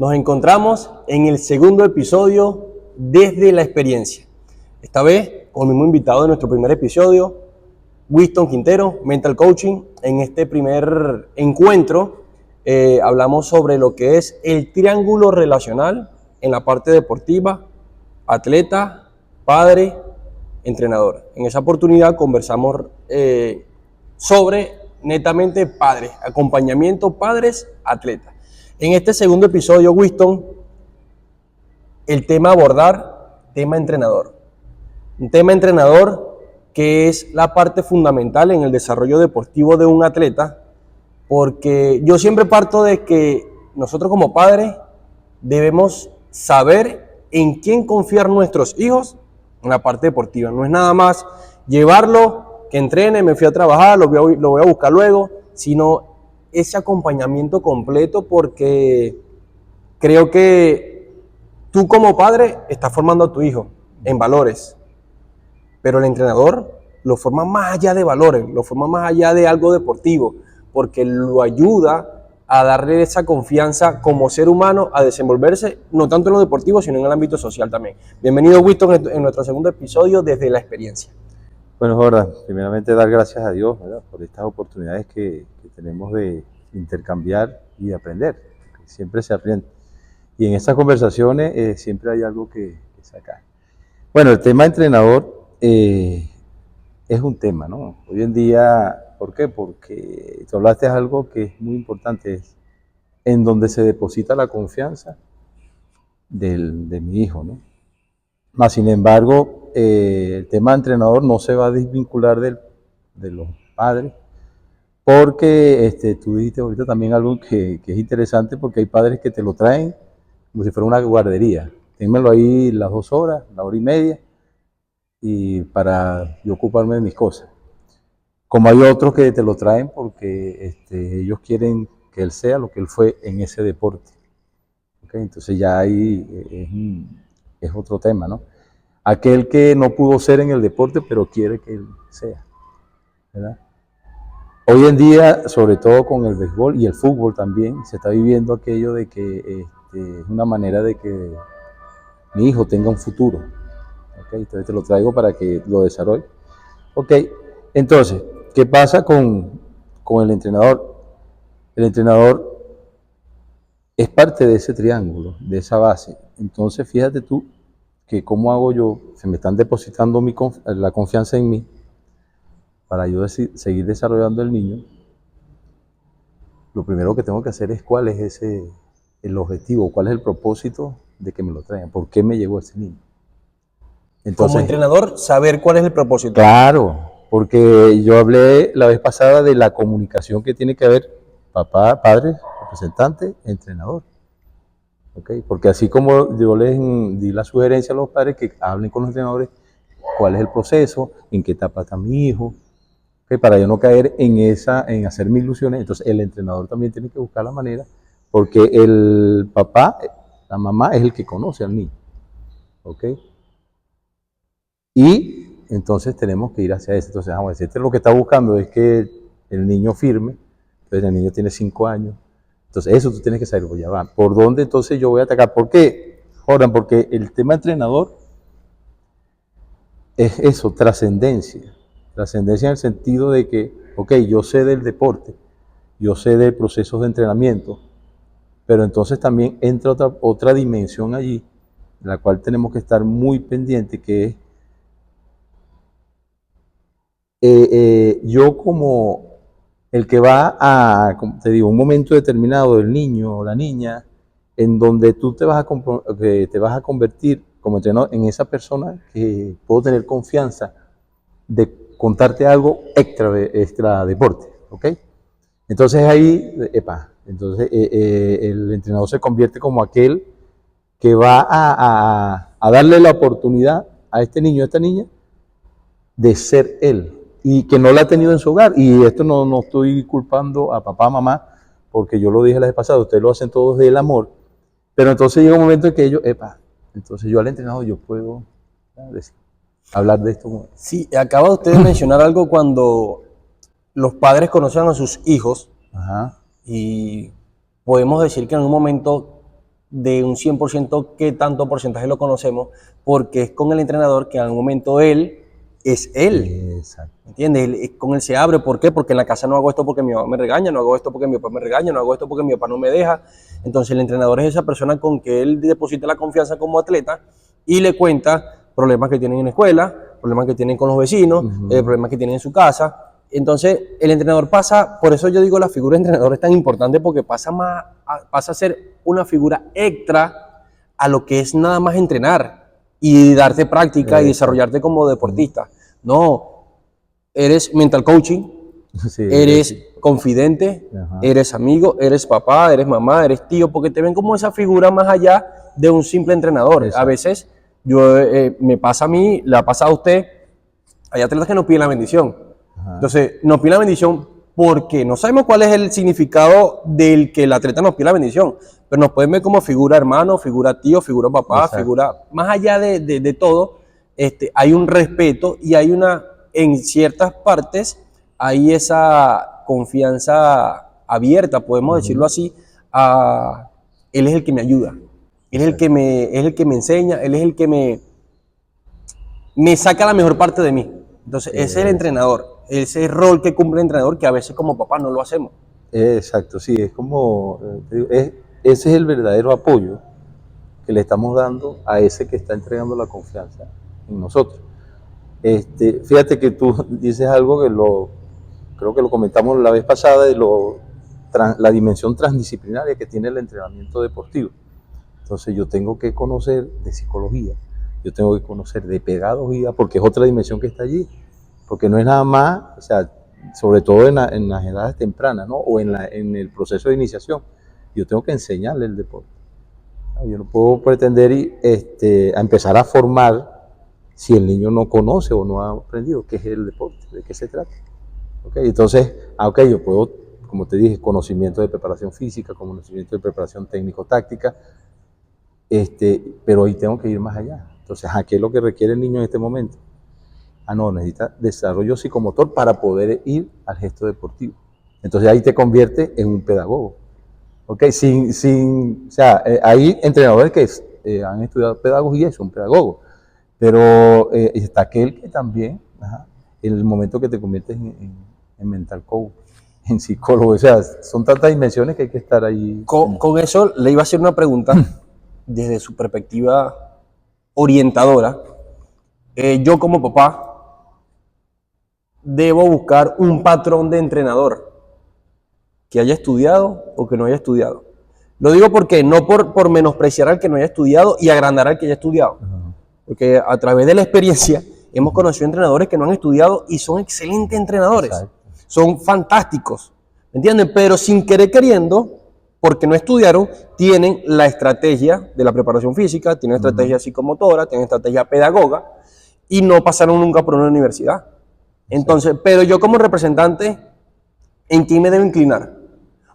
Nos encontramos en el segundo episodio desde la experiencia. Esta vez con el mismo invitado de nuestro primer episodio, Winston Quintero, Mental Coaching. En este primer encuentro hablamos sobre lo que es el triángulo relacional en la parte deportiva, atleta, padre, entrenador. En esa oportunidad conversamos sobre netamente padres, acompañamiento padres, atletas. En este segundo episodio, Winston, el tema a abordar, tema entrenador. Un tema entrenador que es la parte fundamental en el desarrollo deportivo de un atleta, porque yo siempre parto de que nosotros como padres debemos saber en quién confiar nuestros hijos en la parte deportiva. No es nada más llevarlo, que entrene, me fui a trabajar, lo voy a buscar luego, sino ese acompañamiento completo, porque creo que tú como padre estás formando a tu hijo en valores, pero el entrenador lo forma más allá de valores, lo forma más allá de algo deportivo, porque lo ayuda a darle esa confianza como ser humano, a desenvolverse, no tanto en lo deportivo, sino en el ámbito social también. Bienvenido, Winston, en nuestro segundo episodio desde la experiencia. Bueno, Jordan, primeramente dar gracias a Dios, ¿verdad?, por estas oportunidades que tenemos de intercambiar y de aprender. Siempre se aprende. Y en estas conversaciones siempre hay algo que sacar. Bueno, el tema entrenador es un tema, ¿no? Hoy en día, ¿por qué? Porque tú hablaste de algo que es muy importante, es en donde se deposita la confianza de mi hijo, ¿no? Más sin embargo, el tema de entrenador no se va a desvincular de los padres, porque tú dijiste ahorita también algo que es interesante, porque hay padres que te lo traen como si fuera una guardería. Ténmelo ahí las 2 horas, la hora y media, y para yo ocuparme de mis cosas. Como hay otros que te lo traen porque ellos quieren que él sea lo que él fue en ese deporte. ¿Okay? Entonces ya ahí es otro tema, ¿no? Aquel que no pudo ser en el deporte, pero quiere que él sea, ¿verdad? Hoy en día, sobre todo con el béisbol y el fútbol también, se está viviendo aquello de que es una manera de que mi hijo tenga un futuro. ¿Okay? Entonces te lo traigo para que lo desarrolle. Ok, entonces, ¿qué pasa con el entrenador? El entrenador es parte de ese triángulo, de esa base. Entonces, fíjate tú que cómo hago yo, se me están depositando la confianza en mí para yo seguir desarrollando el niño. Lo primero que tengo que hacer es cuál es el objetivo, cuál es el propósito de que me lo traigan, por qué me llegó ese niño. Entonces, como entrenador, saber cuál es el propósito. Claro, porque yo hablé la vez pasada de la comunicación que tiene que haber papá, padre, representante, entrenador. ¿Okay? Porque así como yo les di la sugerencia a los padres que hablen con los entrenadores, cuál es el proceso, en qué etapa está mi hijo, ¿okay? Para yo no caer en hacerme ilusiones. Entonces el entrenador también tiene que buscar la manera, porque el papá, la mamá es el que conoce al niño. ¿Okay? Y entonces tenemos que ir hacia eso. Entonces, vamos a decir, lo que está buscando es que el niño firme. Entonces el niño tiene 5 años. Entonces eso tú tienes que saber, ya va. ¿Por dónde entonces yo voy a atacar? ¿Por qué, Jordan? Porque el tema entrenador es eso, trascendencia. Trascendencia en el sentido de que, ok, yo sé del deporte, yo sé de procesos de entrenamiento, pero entonces también entra otra dimensión allí, en la cual tenemos que estar muy pendientes, que es yo como el que va a, como te digo, un momento determinado del niño o la niña, en donde tú te vas a convertir como entrenador en esa persona que puedo tener confianza de contarte algo extra deporte, ¿ok? Entonces ahí, entonces el entrenador se convierte como aquel que va a darle la oportunidad a este niño, a esta niña, de ser él, y que no la ha tenido en su hogar. Y esto no estoy culpando a papá, mamá, porque yo lo dije la vez pasada, ustedes lo hacen todos del amor, pero entonces llega un momento en que ellos, entonces yo al entrenador yo puedo hablar de esto. Sí, acaba usted de mencionar algo cuando los padres conocen a sus hijos. Ajá. Y podemos decir que en un momento de un 100% qué tanto porcentaje lo conocemos, porque es con el entrenador que en algún momento él es él. Exacto. ¿Entiendes? Con él se abre. ¿Por qué? Porque en la casa no hago esto porque mi mamá me regaña, no hago esto porque mi papá me regaña, no hago esto porque mi papá no me deja. Entonces el entrenador es esa persona con que él deposita la confianza como atleta y le cuenta problemas que tienen en la escuela, problemas que tienen con los vecinos, problemas que tienen en su casa. Entonces el entrenador pasa, por eso yo digo la figura de entrenador es tan importante, porque pasa a ser una figura extra a lo que es nada más entrenar y darte práctica y desarrollarte como deportista. No, eres mental coaching, Sí, eres confidente, eres amigo, eres papá, eres mamá, eres tío, porque te ven como esa figura más allá de un simple entrenador. Exacto. A veces me pasa a mí, le ha pasado a usted, hay atletas que nos piden la bendición. Entonces, nos piden la bendición porque no sabemos cuál es el significado del que el atleta nos pide la bendición, pero nos pueden ver como figura hermano, figura tío, figura papá, Exacto. figura, más allá de todo, hay un respeto y hay una, en ciertas partes, hay esa confianza abierta, podemos decirlo así, él es el que me ayuda, él es el que me enseña, él es el que me saca la mejor parte de mí. Entonces, ese es el entrenador, ese rol que cumple el entrenador que a veces como papá no lo hacemos. Exacto, sí, es como, te digo, ese es el verdadero apoyo que le estamos dando a ese que está entregando la confianza en nosotros. Fíjate que tú dices algo que creo que lo comentamos la vez pasada, de la dimensión transdisciplinaria que tiene el entrenamiento deportivo. Entonces yo tengo que conocer de psicología, yo tengo que conocer de pedagogía, porque es otra dimensión que está allí, porque no es nada más, o sea, sobre todo en las edades tempranas, ¿no? O en el proceso de iniciación, yo tengo que enseñarle el deporte. Yo no puedo pretender a empezar a formar si el niño no conoce o no ha aprendido qué es el deporte, de qué se trata. ¿Okay? Entonces, yo puedo, como te dije, conocimiento de preparación física, conocimiento de preparación técnico-táctica, pero ahí tengo que ir más allá. Entonces, ¿qué es lo que requiere el niño en este momento? No, necesita desarrollo psicomotor para poder ir al gesto deportivo. Entonces ahí te convierte en un pedagogo. ¿Ok? O sea, hay entrenadores que han estudiado pedagogía y son pedagogos, pero está aquel que también, en el momento que te conviertes en mental coach, en psicólogo, o sea, son tantas dimensiones que hay que estar ahí. Con eso le iba a hacer una pregunta desde su perspectiva orientadora. Yo como papá debo buscar un patrón de entrenador que haya estudiado o que no haya estudiado. Lo digo porque no por menospreciar al que no haya estudiado y agrandar al que haya estudiado. Porque a través de la experiencia hemos conocido entrenadores que no han estudiado y son excelentes entrenadores. Exacto. Son fantásticos, ¿me entienden? Pero sin querer queriendo, porque no estudiaron, tienen la estrategia de la preparación física, tienen estrategia psicomotora, tienen estrategia pedagoga y no pasaron nunca por una universidad. Entonces, pero yo como representante, ¿en quién me debo inclinar?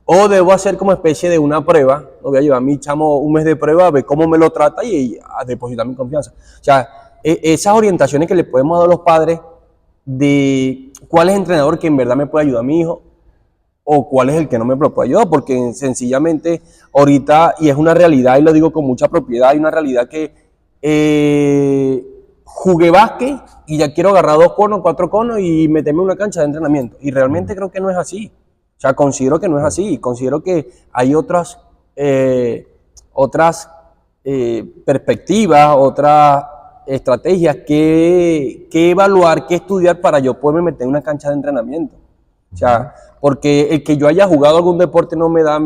O debo hacer como especie de una prueba, no voy a llevar a mi chamo un mes de prueba, a ver cómo me lo trata y a depositar mi confianza. O sea, esas orientaciones que le podemos dar a los padres de cuál es el entrenador que en verdad me puede ayudar a mi hijo o cuál es el que no me puede ayudar, porque sencillamente ahorita, y es una realidad y lo digo con mucha propiedad, hay una realidad que jugué básquet y ya quiero agarrar 2 conos, 4 conos y meterme en una cancha de entrenamiento. Y realmente creo que no es así. O sea, considero que no es así. Considero que hay otras perspectivas, otras estrategias que evaluar, que estudiar para yo poderme meter en una cancha de entrenamiento. O sea, porque el que yo haya jugado algún deporte no me da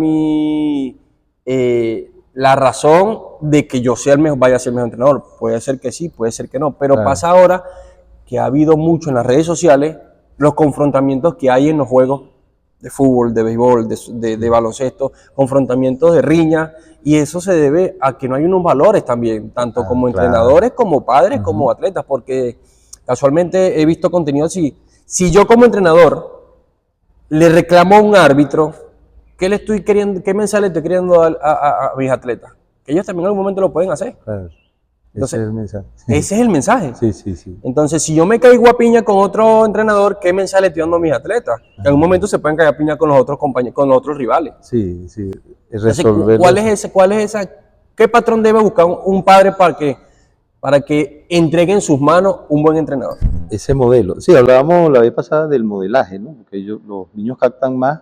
la razón de que yo sea vaya a ser el mejor entrenador. Puede ser que sí, puede ser que no, pero pasa ahora que ha habido mucho en las redes sociales los confrontamientos que hay en los juegos de fútbol, de béisbol, de baloncesto, confrontamientos de riña, y eso se debe a que no hay unos valores también, tanto como entrenadores, como padres, como atletas, porque casualmente he visto contenido así. Si yo como entrenador le reclamo a un árbitro, ¿qué mensaje le estoy queriendo a mis atletas? Que ellos también en algún momento lo pueden hacer. Claro. Entonces, ese es el mensaje. Ese es el mensaje. Sí. Entonces, si yo me caigo a piña con otro entrenador, ¿qué mensaje le estoy dando a mis atletas? Que en algún momento se pueden caer a piña con los otros compañeros, con los otros rivales. Sí. Entonces, ¿cuál es esa ¿Qué patrón debe buscar un padre para que entregue en sus manos un buen entrenador? Ese modelo. Sí, hablábamos la vez pasada del modelaje, ¿no? Porque los niños captan más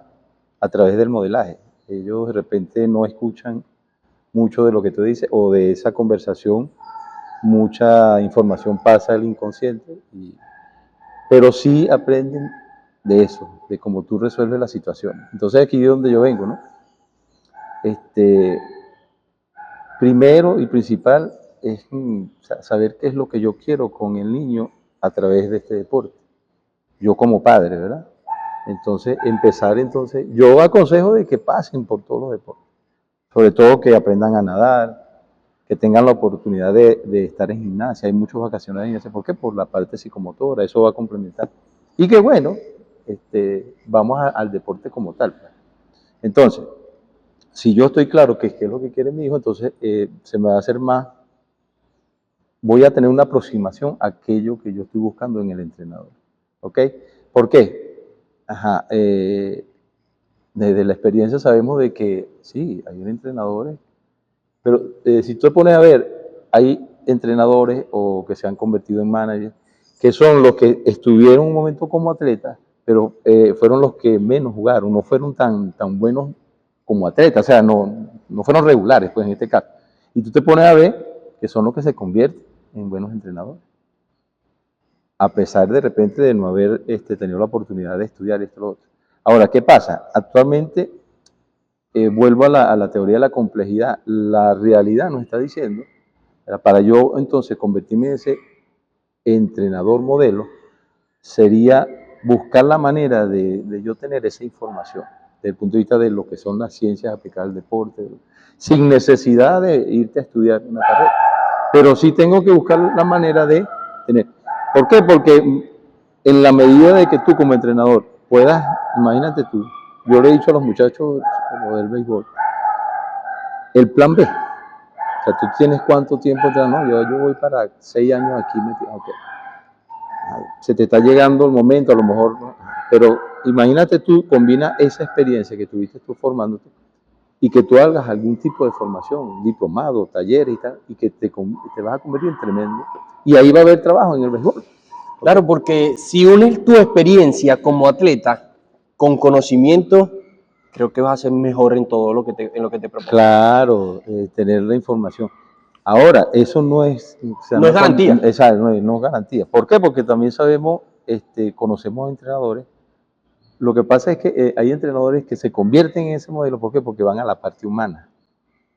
a través del modelaje. Ellos de repente no escuchan mucho de lo que tú dices o de esa conversación, mucha información pasa al inconsciente, pero sí aprenden de eso, de cómo tú resuelves la situación. Entonces aquí es donde yo vengo, ¿no? Primero y principal es saber qué es lo que yo quiero con el niño a través de este deporte. Yo como padre, ¿verdad? Entonces, yo aconsejo de que pasen por todos los deportes, sobre todo que aprendan a nadar, que tengan la oportunidad de estar en gimnasia. Hay muchas vacaciones en gimnasia. ¿Por qué? Por la parte psicomotora, eso va a complementar. Y que bueno, vamos al deporte como tal. Entonces, si yo estoy claro que es lo que quiere mi hijo, entonces se me va a hacer más, voy a tener una aproximación a aquello que yo estoy buscando en el entrenador. ¿Ok? ¿Por qué? Ajá, desde la experiencia sabemos de que sí, hay entrenadores, pero si tú te pones a ver, hay entrenadores o que se han convertido en managers, que son los que estuvieron un momento como atletas, pero fueron los que menos jugaron, no fueron tan buenos como atletas, o sea, no fueron regulares, pues en este caso. Y tú te pones a ver que son los que se convierten en buenos entrenadores, a pesar de repente de no haber tenido la oportunidad de estudiar esto o lo otro. Ahora, ¿qué pasa? Actualmente, vuelvo a la teoría de la complejidad, la realidad nos está diciendo, para yo entonces convertirme en ese entrenador modelo, sería buscar la manera de yo tener esa información, desde el punto de vista de lo que son las ciencias aplicadas al deporte, sin necesidad de irte a estudiar una carrera, pero sí tengo que buscar la manera de tener. ¿Por qué? Porque en la medida de que tú como entrenador puedas, imagínate tú, yo le he dicho a los muchachos como del béisbol, el plan B, o sea, tú tienes cuánto tiempo entrenando, no, yo voy para 6 años aquí metido, okay. Se te está llegando el momento, a lo mejor, ¿no? Pero imagínate tú, combina esa experiencia que tuviste tú formándote y que tú hagas algún tipo de formación, diplomado, talleres y tal, y que te vas a convertir en tremendo. Y ahí va a haber trabajo en el béisbol. Claro, porque si unes tu experiencia como atleta con conocimiento, creo que vas a ser mejor en todo en lo que te propones. Claro, tener la información. Ahora, eso no es... O sea, no es garantía. No es garantía. ¿Por qué? Porque también sabemos, conocemos entrenadores. Lo que pasa es que hay entrenadores que se convierten en ese modelo. ¿Por qué? Porque van a la parte humana.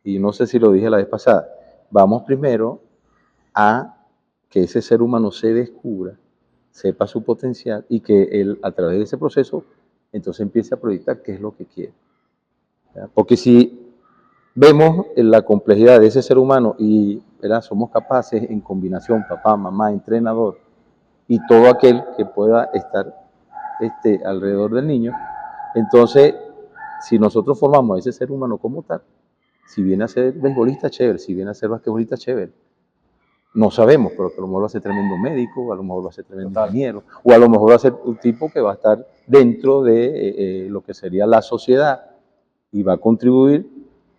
Y no sé si lo dije la vez pasada. Vamos primero a que ese ser humano se descubra, sepa su potencial y que él, a través de ese proceso, entonces empiece a proyectar qué es lo que quiere. Porque si vemos la complejidad de ese ser humano y somos capaces en combinación, papá, mamá, entrenador y todo aquel que pueda estar alrededor del niño, entonces si nosotros formamos a ese ser humano como tal, si viene a ser beisbolista, chévere, si viene a ser basquetbolista, chévere. No sabemos, pero que a lo mejor va a ser tremendo médico, a lo mejor va a ser tremendo ingeniero, o a lo mejor va a ser un tipo que va a estar dentro de lo que sería la sociedad y va a contribuir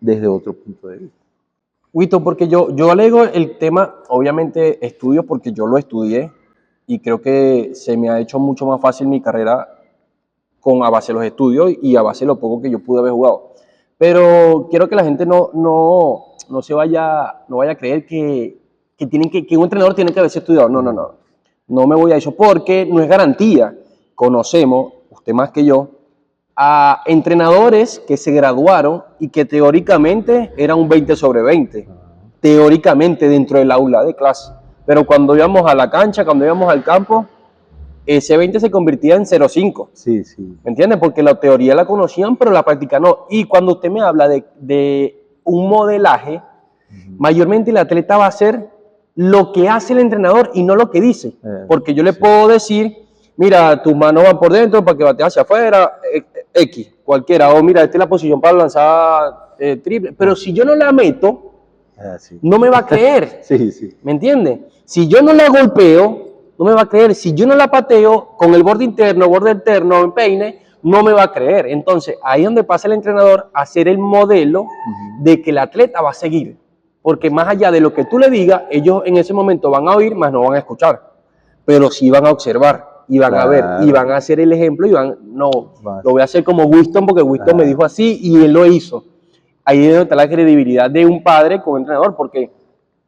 desde otro punto de vista. Wito, porque yo alego el tema, obviamente estudio porque yo lo estudié y creo que se me ha hecho mucho más fácil mi carrera a base de los estudios y a base de lo poco que yo pude haber jugado. Pero quiero que la gente no vaya a creer que un entrenador tiene que haberse estudiado. No me voy a eso porque no es garantía. Conocemos, usted más que yo, a entrenadores que se graduaron y que teóricamente eran un 20 sobre 20, teóricamente dentro del aula de clase. Pero cuando íbamos a la cancha, cuando íbamos al campo, ese 20 se convertía en 0,5. Sí. ¿Me entiendes? Porque la teoría la conocían, pero la práctica no. Y cuando usted me habla de un modelaje, mayormente el atleta va a hacer lo que hace el entrenador y no lo que dice. Porque yo le puedo decir, mira, tus manos van por dentro para que bateas hacia afuera, X, cualquiera. O mira, esta es la posición para lanzar triple. Pero si yo no la meto, no me va a creer. Sí. ¿Me entiendes? Si yo no la golpeo, no me va a creer. Si yo no la pateo con el borde interno, borde externo, en peine, no me va a creer. Entonces, ahí es donde pasa el entrenador a ser el modelo de que el atleta va a seguir. Porque más allá de lo que tú le digas, ellos en ese momento van a oír, más no van a escuchar. Pero sí van a observar, y van a ver, y van a hacer el ejemplo, y no, lo voy a hacer como Winston, porque Winston me dijo así, y él lo hizo. Ahí es donde está la credibilidad de un padre como entrenador, porque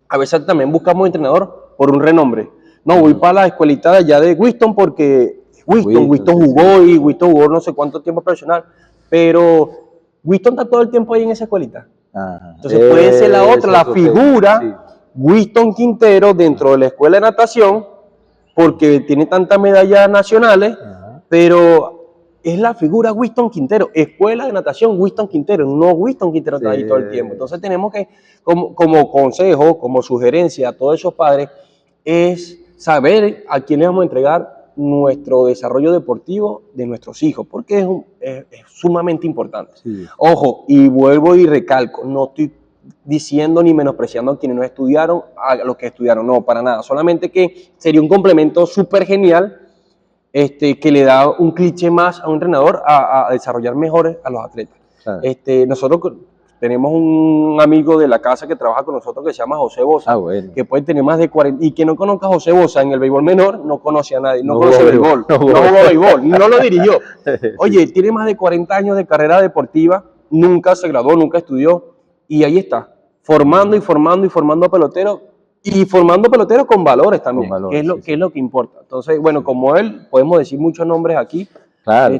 a veces también buscamos entrenador por un renombre. No, voy para la escuelita de allá de Winston porque Winston jugó y Winston jugó no sé cuánto tiempo profesional, pero Winston está todo el tiempo ahí en esa escuelita. Entonces puede ser la otra, la figura, Winston Quintero dentro de la escuela de natación, porque tiene tantas medallas nacionales, pero es la figura Winston Quintero, escuela de natación Winston Quintero, no Winston Quintero está ahí todo el tiempo. Entonces tenemos que, como consejo, como sugerencia a todos esos padres, es saber a quién le vamos a entregar nuestro desarrollo deportivo de nuestros hijos, porque es sumamente importante. Ojo, y vuelvo y recalco, no estoy diciendo ni menospreciando a quienes no estudiaron, a los que estudiaron, no, para nada, solamente que sería un complemento súper genial que le da un cliché más a un entrenador a desarrollar mejores a los atletas. Claro. Nosotros tenemos un amigo de la casa que trabaja con nosotros que se llama José Bosa, que puede tener más de 40, y que no conozca a José Bosa en el béisbol menor, no conoce a nadie, no conoce el béisbol, no jugó béisbol, no lo dirigió. Oye, tiene más de 40 años de carrera deportiva, nunca se graduó, nunca estudió, y ahí está, formando y formando y formando peloteros, y formando peloteros con valores también, con valores, que es lo que importa. Entonces, bueno, como él, podemos decir muchos nombres aquí. Claro.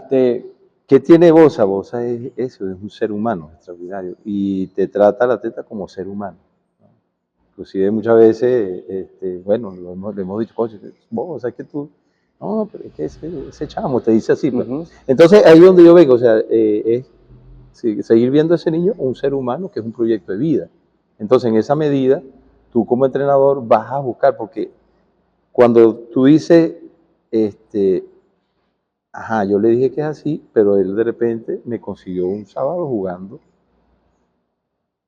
¿Qué tiene Bosa? Bosa es eso, es un ser humano extraordinario y te trata al atleta como ser humano, ¿no? Inclusive muchas veces, bueno, le hemos dicho, coche, Bosa, es que tú, no, pero es que ese chamo te dice así. Pues. Entonces, ahí es donde yo vengo, o sea, es seguir viendo a ese niño un ser humano que es un proyecto de vida. Entonces, en esa medida, tú como entrenador vas a buscar, porque cuando tú dices, yo le dije que es así, pero él de repente me consiguió un sábado jugando,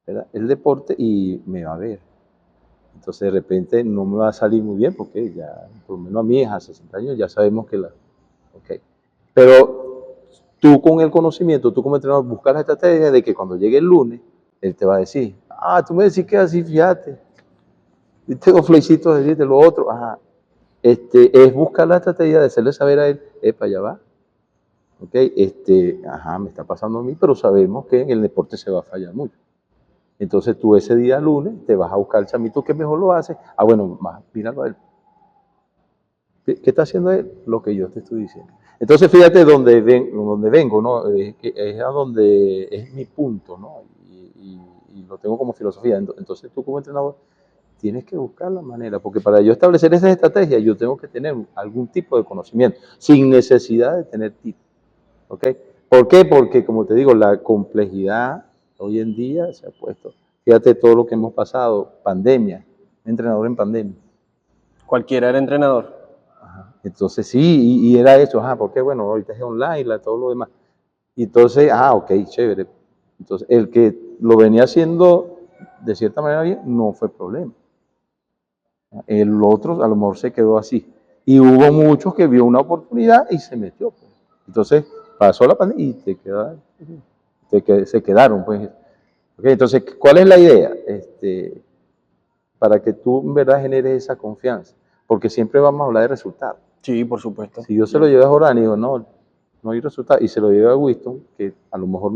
¿verdad?, el deporte y me va a ver. Entonces de repente no me va a salir muy bien porque ya, por lo menos a mi hija, hace 60 años, ya sabemos que Pero tú con el conocimiento, tú como entrenador, buscas la estrategia de que cuando llegue el lunes, él te va a decir, tú me decís que es así, fíjate, y tengo flechecitos de decirte lo otro, es buscar la estrategia de hacerle saber a él, para allá va. Me está pasando a mí, pero sabemos que en el deporte se va a fallar mucho. Entonces tú ese día lunes te vas a buscar el chamito que mejor lo hace. Bueno, míralo a él. ¿Qué está haciendo él? Lo que yo te estoy diciendo. Entonces fíjate donde vengo, ¿no? Es a donde es mi punto, ¿no? Y lo tengo como filosofía. Entonces tú como entrenador tienes que buscar la manera, porque para yo establecer esas estrategias yo tengo que tener algún tipo de conocimiento, sin necesidad de tener título. ¿Por qué? Porque, como te digo, la complejidad hoy en día se ha puesto. Fíjate todo lo que hemos pasado, pandemia, entrenador en pandemia. Cualquiera era entrenador. Entonces sí, y era eso, porque bueno, ahorita es online, todo lo demás. Y entonces, chévere. Entonces, el que lo venía haciendo de cierta manera bien, no fue problema. El otro a lo mejor se quedó así. Y hubo muchos que vio una oportunidad y se metió. Pues. Entonces, pasó la pandemia y se quedaron. Pues. Entonces, ¿cuál es la idea? Para que tú en verdad generes esa confianza. Porque siempre vamos a hablar de resultados. Sí, por supuesto. Si yo se lo llevé a Jorani y digo, no hay resultado, y se lo llevé a Winston, que a lo mejor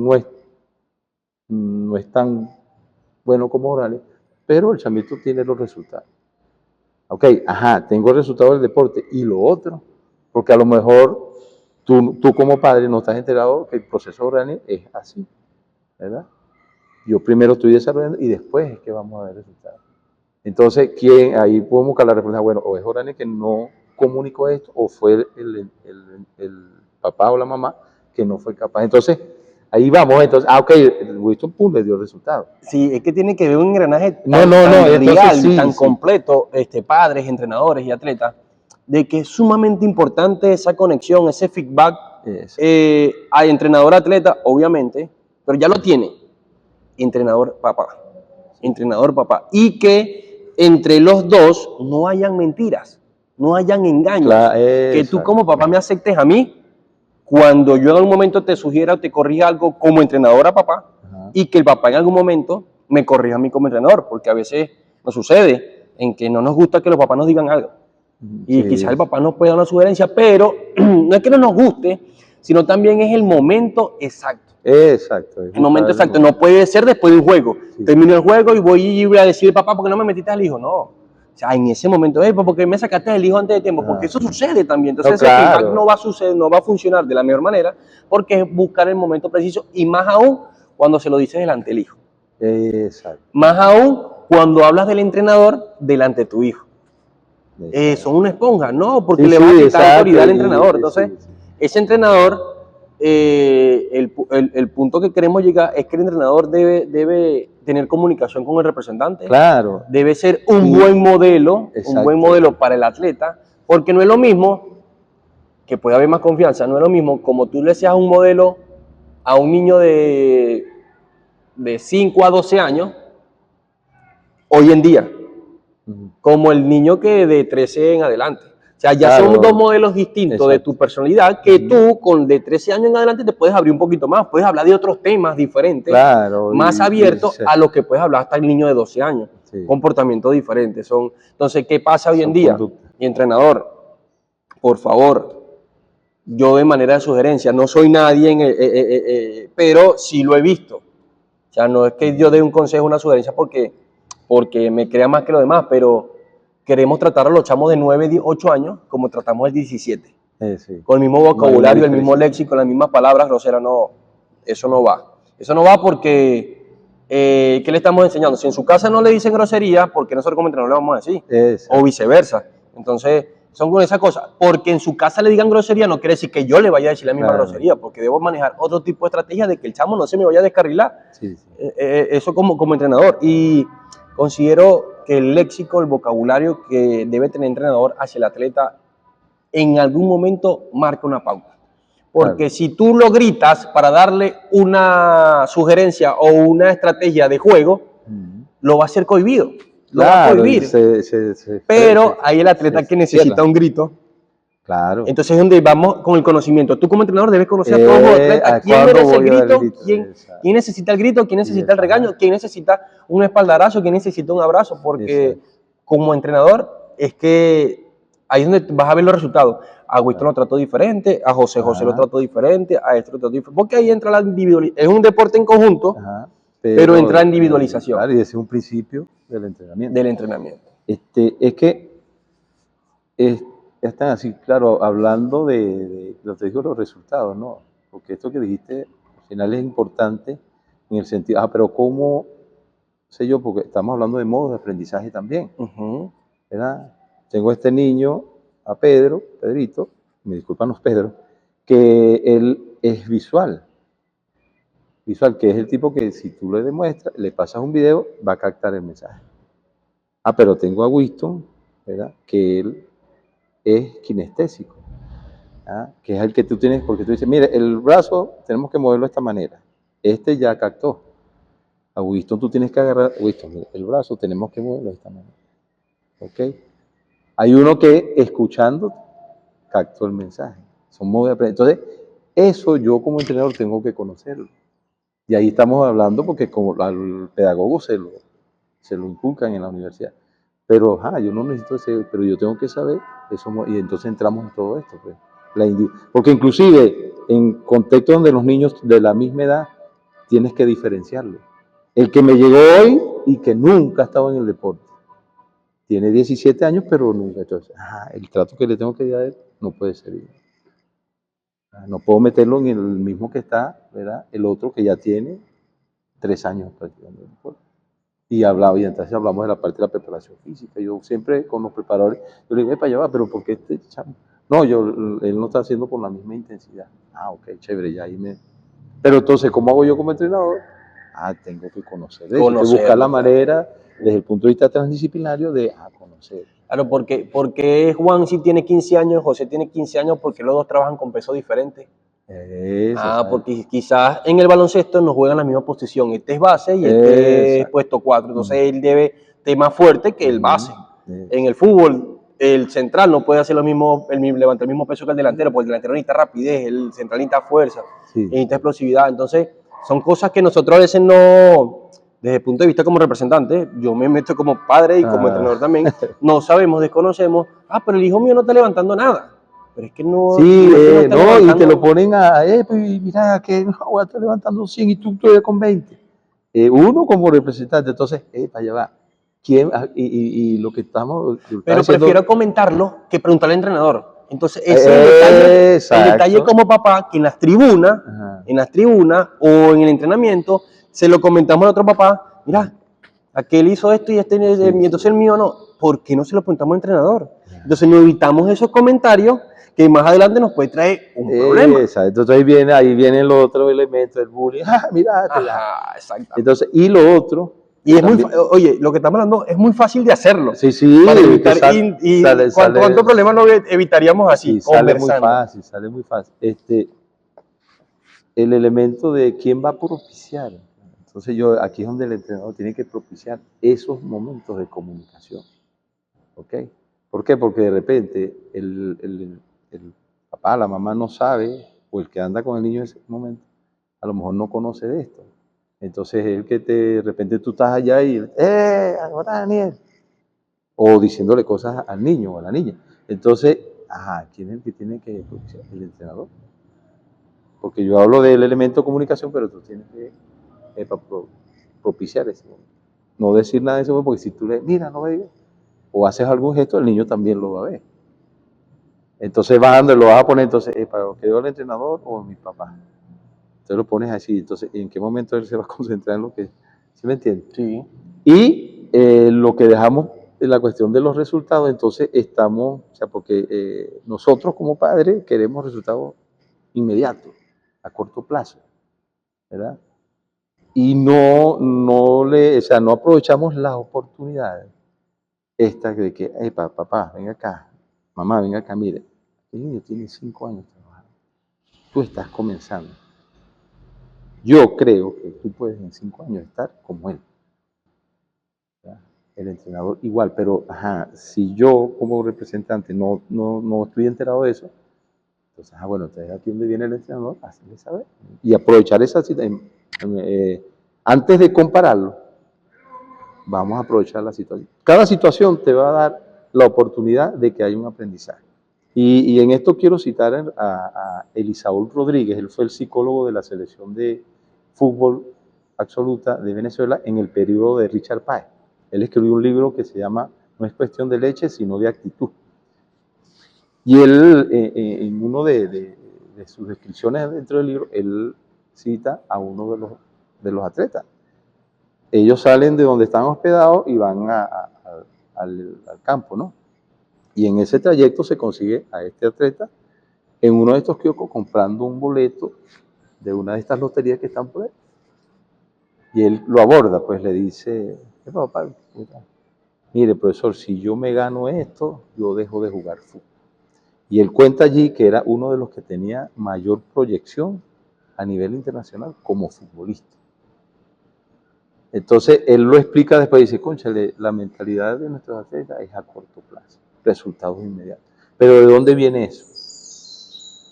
no es tan bueno como Jorani, pero el chamito tiene los resultados. Tengo el resultado del deporte y lo otro, porque a lo mejor tú como padre no estás enterado que el proceso de Jorani es así, ¿verdad? Yo primero estoy desarrollando y después es que vamos a ver resultados. Entonces, ahí podemos buscar la respuesta, bueno, o es Jorani que no comunicó esto, o fue el papá o la mamá que no fue capaz. Entonces, ahí vamos, el Winston Poole le dio el resultado. Sí, es que tiene que ver un engranaje tan real, tan completo, padres, entrenadores y atletas, de que es sumamente importante esa conexión, ese feedback a entrenador-atleta, obviamente, pero ya lo tiene, entrenador-papá, y que entre los dos no hayan mentiras, no hayan engaños, que tú como papá me aceptes a mí, cuando yo en algún momento te sugiera o te corrija algo como entrenador a papá, y que el papá en algún momento me corrija a mí como entrenador, porque a veces nos sucede en que no nos gusta que los papás nos digan algo. Y Sí, quizás el papá nos puede dar una sugerencia, pero no es que no nos guste, sino también es el momento exacto. exacto. El momento exacto, no puede ser después de un juego. Sí. Termino el juego y voy a decir, papá, ¿por qué no me metiste al hijo? No. O sea, en ese momento, ¿por qué me sacaste el hijo antes de tiempo? Porque eso sucede también. Entonces, No, ese claro. feedback no va a suceder, no va a funcionar de la mejor manera, porque es buscar el momento preciso y más aún cuando se lo dices delante del hijo. Exacto. Más aún cuando hablas del entrenador delante de tu hijo. Son una esponja, ¿no? Porque le vas a quitar autoridad al entrenador. Entonces, ese entrenador, el punto que queremos llegar es que el entrenador debe tener comunicación con el representante. Claro. Debe ser un buen modelo, Exacto. un buen modelo para el atleta, porque no es lo mismo, que puede haber más confianza, no es lo mismo como tú le seas un modelo a un niño de 5 a 12 años, hoy en día, como el niño que de 13 en adelante. O sea, ya Claro. son dos modelos distintos. Exacto. De tu personalidad que tú con de 13 años en adelante te puedes abrir un poquito más, puedes hablar de otros temas diferentes, claro, más abiertos a lo que puedes hablar hasta el niño de 12 años. Sí. Comportamientos diferentes. Entonces, ¿qué pasa hoy en día? Mi entrenador, por favor, yo de manera de sugerencia, no soy nadie, pero sí lo he visto. O sea, no es que yo dé un consejo, una sugerencia porque me crea más que los demás, pero queremos tratar a los chamos de 9, 8 años como tratamos el 17. Sí. Con el mismo vocabulario, el mismo léxico, las mismas palabras groseras, no, eso no va. Eso no va porque, ¿qué le estamos enseñando? Si en su casa no le dicen grosería, ¿por qué nosotros como entrenadores le vamos a decir? O viceversa. Entonces, son con esas cosas. Porque en su casa le digan grosería no quiere decir que yo le vaya a decir la misma grosería, porque debo manejar otro tipo de estrategia de que el chamo no se me vaya a descarrilar. Sí. Eso como entrenador. Y considero que el léxico, el vocabulario que debe tener el entrenador hacia el atleta en algún momento marca una pauta. Porque si tú lo gritas para darle una sugerencia o una estrategia de juego, lo va a hacer cohibido. Lo va a cohibir. Pero hay el atleta que necesita un grito. Claro. Entonces es donde vamos con el conocimiento. Tú como entrenador debes conocer a todos los atletas. ¿Quién merece el grito? ¿Quién necesita el grito? ¿Quién necesita el regaño? ¿Quién necesita un espaldarazo? ¿Quién necesita un abrazo? Porque como entrenador es que ahí es donde vas a ver los resultados. A Winston lo trató diferente, a José lo trató diferente, a este lo trató diferente. Porque ahí entra la individualización. Es un deporte en conjunto, pero entra la individualización. Claro, y ese es un principio del entrenamiento. Es que están así, claro, hablando de lo que digo, los resultados, ¿no? Porque esto que dijiste al final es importante en el sentido, pero ¿cómo sé yo? Porque estamos hablando de modos de aprendizaje también, ¿verdad? Tengo a este niño, a Pedrito, me disculpan los Pedro, que él es visual, que es el tipo que si tú le demuestras, le pasas un video, va a captar el mensaje. Pero tengo a Winston, ¿verdad? Que él es kinestésico, que es el que tú tienes, porque tú dices, mire, el brazo tenemos que moverlo de esta manera, este ya captó. A Winston tú tienes que agarrar, Winston, el brazo tenemos que moverlo de esta manera. ¿Ok? Hay uno que escuchando captó el mensaje. Son modos de aprender. Entonces, eso yo como entrenador tengo que conocerlo. Y ahí estamos hablando porque como al pedagogo se lo inculcan en la universidad. Pero yo no necesito ese, pero yo tengo que saber eso. Y entonces entramos en todo esto. Pues. Porque inclusive en contextos donde los niños de la misma edad tienes que diferenciarlo. El que me llegó hoy y que nunca ha estado en el deporte. Tiene 17 años, pero nunca. Entonces, el trato que le tengo que dar a él no puede ser igual. No puedo meterlo en el mismo que está, ¿verdad? El otro que ya tiene 3 años practicando el deporte. Y entonces hablamos de la parte de la preparación física. Yo siempre con los preparadores, yo le digo, para allá va, pero ¿por qué este chamo? No, él no está haciendo con la misma intensidad. Ok, chévere, ya ahí me... Pero entonces, ¿cómo hago yo como entrenador? Tengo que conocer eso, tengo que buscar la manera, desde el punto de vista transdisciplinario, de conocer. Claro, porque Juan sí tiene 15 años, José tiene 15 años, porque los dos trabajan con peso diferente. Porque quizás en el baloncesto nos juegan la misma posición. Este es base y este es puesto 4. Entonces él debe ser más fuerte que el base. En el fútbol, el central no puede hacer levantar el mismo peso que el delantero, porque el delantero necesita rapidez, el central necesita fuerza, necesita explosividad. Entonces son cosas que nosotros a veces no desde el punto de vista como representante, yo me meto como padre y como entrenador también, no sabemos, desconocemos, pero el hijo mío no está levantando nada. Pero es que no, Sí, no es que no está no, y levantando. te lo ponen pues mira, que no, voy a estar levantando 100 y tú todavía con 20. Uno como representante, entonces, para allá va. ¿Quién? Y lo que estamos Pero haciendo, prefiero comentarlo que preguntarle al entrenador. Entonces, ese es el detalle como papá, que Ajá. en las tribunas o en el entrenamiento, se lo comentamos al otro papá, mira, aquel hizo esto y este, Sí, y entonces el mío no. ¿Por qué no se lo preguntamos al entrenador? Ajá. Entonces nos evitamos esos comentarios que más adelante nos puede traer un problema. Exacto. Entonces ahí viene el otro elemento del bullying. Mira, Ajá, exacto. Entonces, y lo otro. Y es también, oye, lo que estamos hablando es muy fácil de hacerlo. sí, Para evitar, y ¿cuánto problema no evitaríamos así, sí, sale muy conversando? fácil, sale muy fácil. El elemento de quién va a propiciar. Entonces aquí es donde el entrenador tiene que propiciar esos momentos de comunicación. ¿Ok? ¿Por qué? Porque de repente el papá, la mamá no sabe, o el que anda con el niño en ese momento, a lo mejor no conoce de esto. Entonces el que de repente tú estás allá y, ahora Daniel, o diciéndole cosas al niño o a la niña. Entonces, ¿quién es el que tiene que propiciar? El entrenador. Porque yo hablo del elemento de comunicación, pero tú tienes que propiciar ese momento. No decir nada de eso, porque si tú le mira, no me digas, o haces algún gesto, el niño también lo va a ver. Entonces lo vas a poner, entonces, ¿para lo que dio el entrenador o mi papá? Entonces lo pones así, entonces, ¿en qué momento él se va a concentrar en lo que, ¿sí me entiendes? Sí. Y lo que dejamos en la cuestión de los resultados, entonces estamos, o sea, porque nosotros como padres queremos resultados inmediatos, a corto plazo, ¿verdad? Y o sea, no aprovechamos las oportunidades estas de que, papá, venga acá, mamá, venga acá, mire, el niño tiene 5 años trabajando, tú estás comenzando. Yo creo que tú puedes en 5 años estar como él. ¿Ya? El entrenador igual, pero si yo como representante no estoy enterado de eso, entonces, bueno, entonces aquí donde viene el entrenador, hacerle saber. Y aprovechar esa situación. Antes de compararlo, vamos a aprovechar la situación. Cada situación te va a dar la oportunidad de que haya un aprendizaje. Y en esto quiero citar a Elisaúl Rodríguez, él fue el psicólogo de la selección de fútbol absoluta de Venezuela en el periodo de Richard Páez. Él escribió un libro que se llama No es cuestión de leche, sino de actitud. Y él, en uno de sus descripciones dentro del libro, él cita a uno de los atletas. Ellos salen de donde están hospedados y van al campo, ¿no? Y en ese trayecto se consigue a este atleta en uno de estos kioscos comprando un boleto de una de estas loterías que están por ahí. Y él lo aborda, pues le dice, papá, mire, profesor, si yo me gano esto, yo dejo de jugar fútbol. Y él cuenta allí que era uno de los que tenía mayor proyección a nivel internacional como futbolista. Entonces, él lo explica después, dice, cónchale, la mentalidad de nuestros atletas es a corto plazo, resultados inmediatos. Pero ¿de dónde viene eso?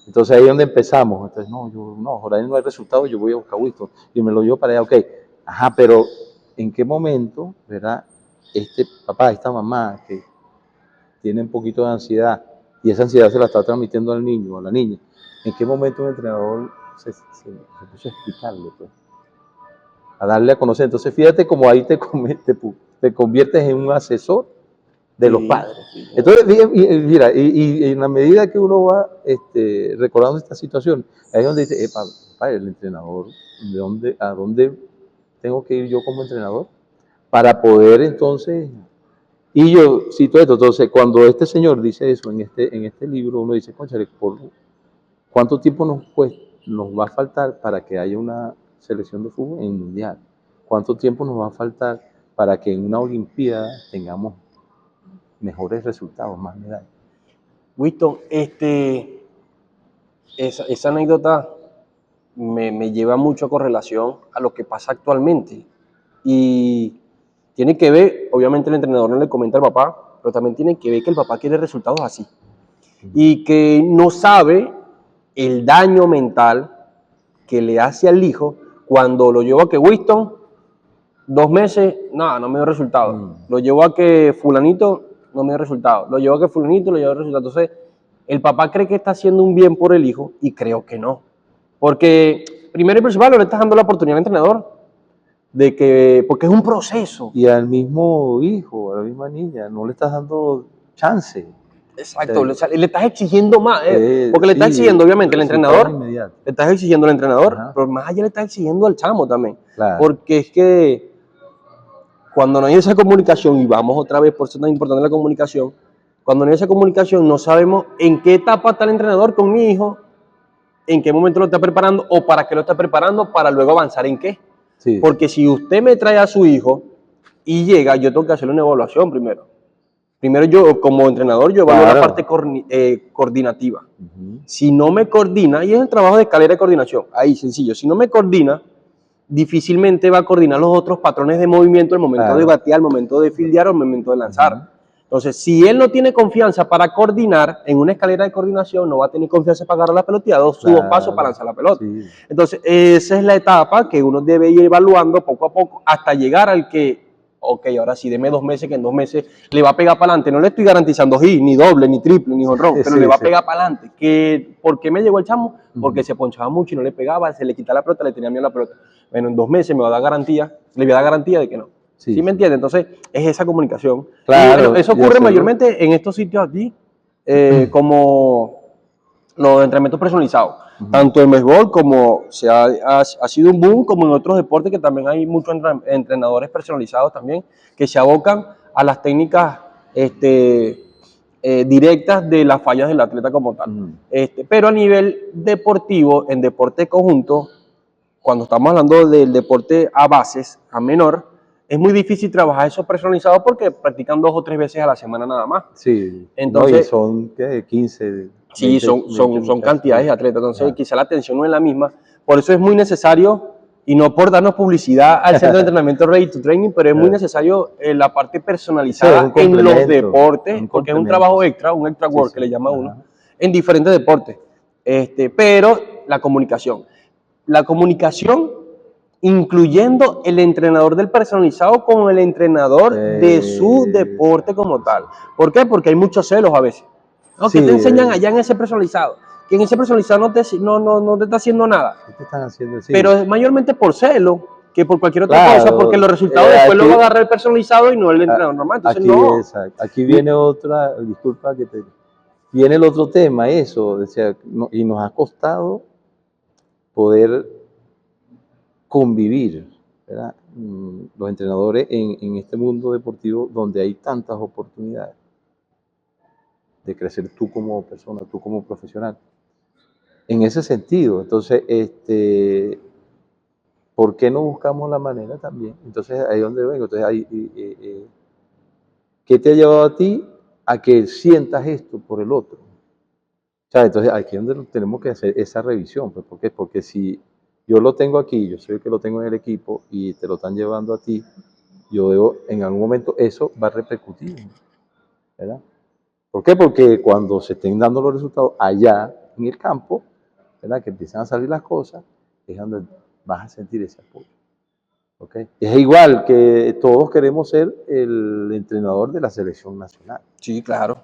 Entonces ahí es donde empezamos. Entonces, ahora no hay resultados, yo voy a buscar Winston y me lo llevo para allá, ok. Pero ¿en qué momento, verdad, este papá, esta mamá que tiene un poquito de ansiedad y esa ansiedad se la está transmitiendo al niño o a la niña, en qué momento el entrenador se puso a explicarle, pues, a darle a conocer? Entonces fíjate cómo ahí te conviertes en un asesor de los padres. Entonces, mira, y en la medida que uno va recordando esta situación, ahí es donde dice, papá, el entrenador, ¿a dónde tengo que ir yo como entrenador? Para poder entonces, y yo cito esto, entonces cuando este señor dice eso en este libro, uno dice, cónchale, ¿cuánto tiempo nos va a faltar para que haya una selección de fútbol en mundial? ¿Cuánto tiempo nos va a faltar para que en una olimpiada tengamos mejores resultados, más medallas? Winston, esa anécdota me lleva mucho a correlación a lo que pasa actualmente. Y tiene que ver, obviamente el entrenador no le comenta al papá, pero también tiene que ver que el papá quiere resultados así. Y que no sabe el daño mental que le hace al hijo cuando lo lleva a que Winston, 2 meses, nada, no me dio resultado. Lo llevo a que fulanito, no me dio resultado. Lo llevo a que fulanito, lo llevo a resultado. Entonces, el papá cree que está haciendo un bien por el hijo y creo que no. Porque, primero y principal, le estás dando la oportunidad al entrenador de que, porque es un proceso. Y al mismo hijo, a la misma niña, no le estás dando chance. Exacto, le estás exigiendo más, porque le estás exigiendo obviamente el entrenador, le estás exigiendo al entrenador, Ajá. pero más allá le estás exigiendo al chamo también, Claro. porque es que cuando no hay esa comunicación, y vamos otra vez, por eso es tan importante la comunicación, cuando no hay esa comunicación no sabemos en qué etapa está el entrenador con mi hijo, en qué momento lo está preparando o para qué lo está preparando, para luego avanzar en qué. Sí. Porque si usted me trae a su hijo y llega, yo tengo que hacerle una evaluación primero. Primero yo, como entrenador, yo evalúo la parte coordinativa. Si no me coordina, y es el trabajo de escalera de coordinación, ahí sencillo, si no me coordina, difícilmente va a coordinar los otros patrones de movimiento al momento de batear, al momento de fildear o al momento de lanzar. Entonces, si él no tiene confianza para coordinar en una escalera de coordinación, no va a tener confianza para agarrar la pelota y dar sus 2 pasos para lanzar la pelota. Sí. Entonces, esa es la etapa que uno debe ir evaluando poco a poco hasta llegar al que, ok, ahora sí, deme 2 meses, que en 2 meses le va a pegar para adelante. No le estoy garantizando hit, ni doble, ni triple, ni jonrón, pero le va a pegar para adelante. ¿Por qué me llegó el chamo? Porque se ponchaba mucho y no le pegaba, se le quitaba la pelota, le tenía miedo a la pelota. Bueno, en 2 meses me va a dar garantía, le voy a dar garantía de que no. ¿Sí me entiende? Entonces, es esa comunicación. Claro, y bueno, eso ocurre mayormente en estos sitios aquí, como los entrenamientos personalizados. Tanto en béisbol como ha sido un boom, como en otros deportes que también hay muchos entrenadores personalizados también, que se abocan a las técnicas directas de las fallas del atleta como tal. Pero a nivel deportivo, en deporte conjunto, cuando estamos hablando del deporte a bases, a menor, es muy difícil trabajar eso personalizado porque practican 2 o 3 veces a la semana nada más. Sí, entonces, no, y son ¿qué? 15. Sí, 20, son cantidades de atletas, entonces quizá la atención no es la misma. Por eso es muy necesario, y no por darnos publicidad al centro de entrenamiento Ready to Training, pero es muy necesario la parte personalizada en los deportes, porque es un trabajo extra, un extra work que le llama uno, en diferentes deportes. Pero la comunicación incluyendo el entrenador del personalizado con el entrenador de su deporte como tal. ¿Por qué? Porque hay muchos celos a veces. ¿No? Que te enseñan allá en ese personalizado. Que en ese personalizado no te está haciendo nada. ¿Qué te están haciendo? Sí. Pero es mayormente por celo que por cualquier otra cosa, porque los resultados después lo va a agarrar el personalizado y no el entrenador normal. Entonces, aquí viene otra, disculpa que te... Viene el otro tema, eso, y nos ha costado poder convivir, ¿verdad? Los entrenadores en este mundo deportivo donde hay tantas oportunidades de crecer tú como persona, tú como profesional. En ese sentido, entonces, ¿por qué no buscamos la manera también? Entonces, ahí es donde vengo. Entonces, ¿qué te ha llevado a ti a que sientas esto por el otro? O sea, entonces, aquí es donde tenemos que hacer esa revisión. Pues, ¿por qué? Porque si yo lo tengo aquí, yo soy el que lo tengo en el equipo y te lo están llevando a ti, yo debo, en algún momento, eso va a repercutir, ¿verdad? ¿Por qué? Porque cuando se estén dando los resultados allá en el campo, ¿verdad? Que empiezan a salir las cosas, es donde vas a sentir ese apoyo. ¿Okay? Es igual que todos queremos ser el entrenador de la selección nacional. Sí, claro.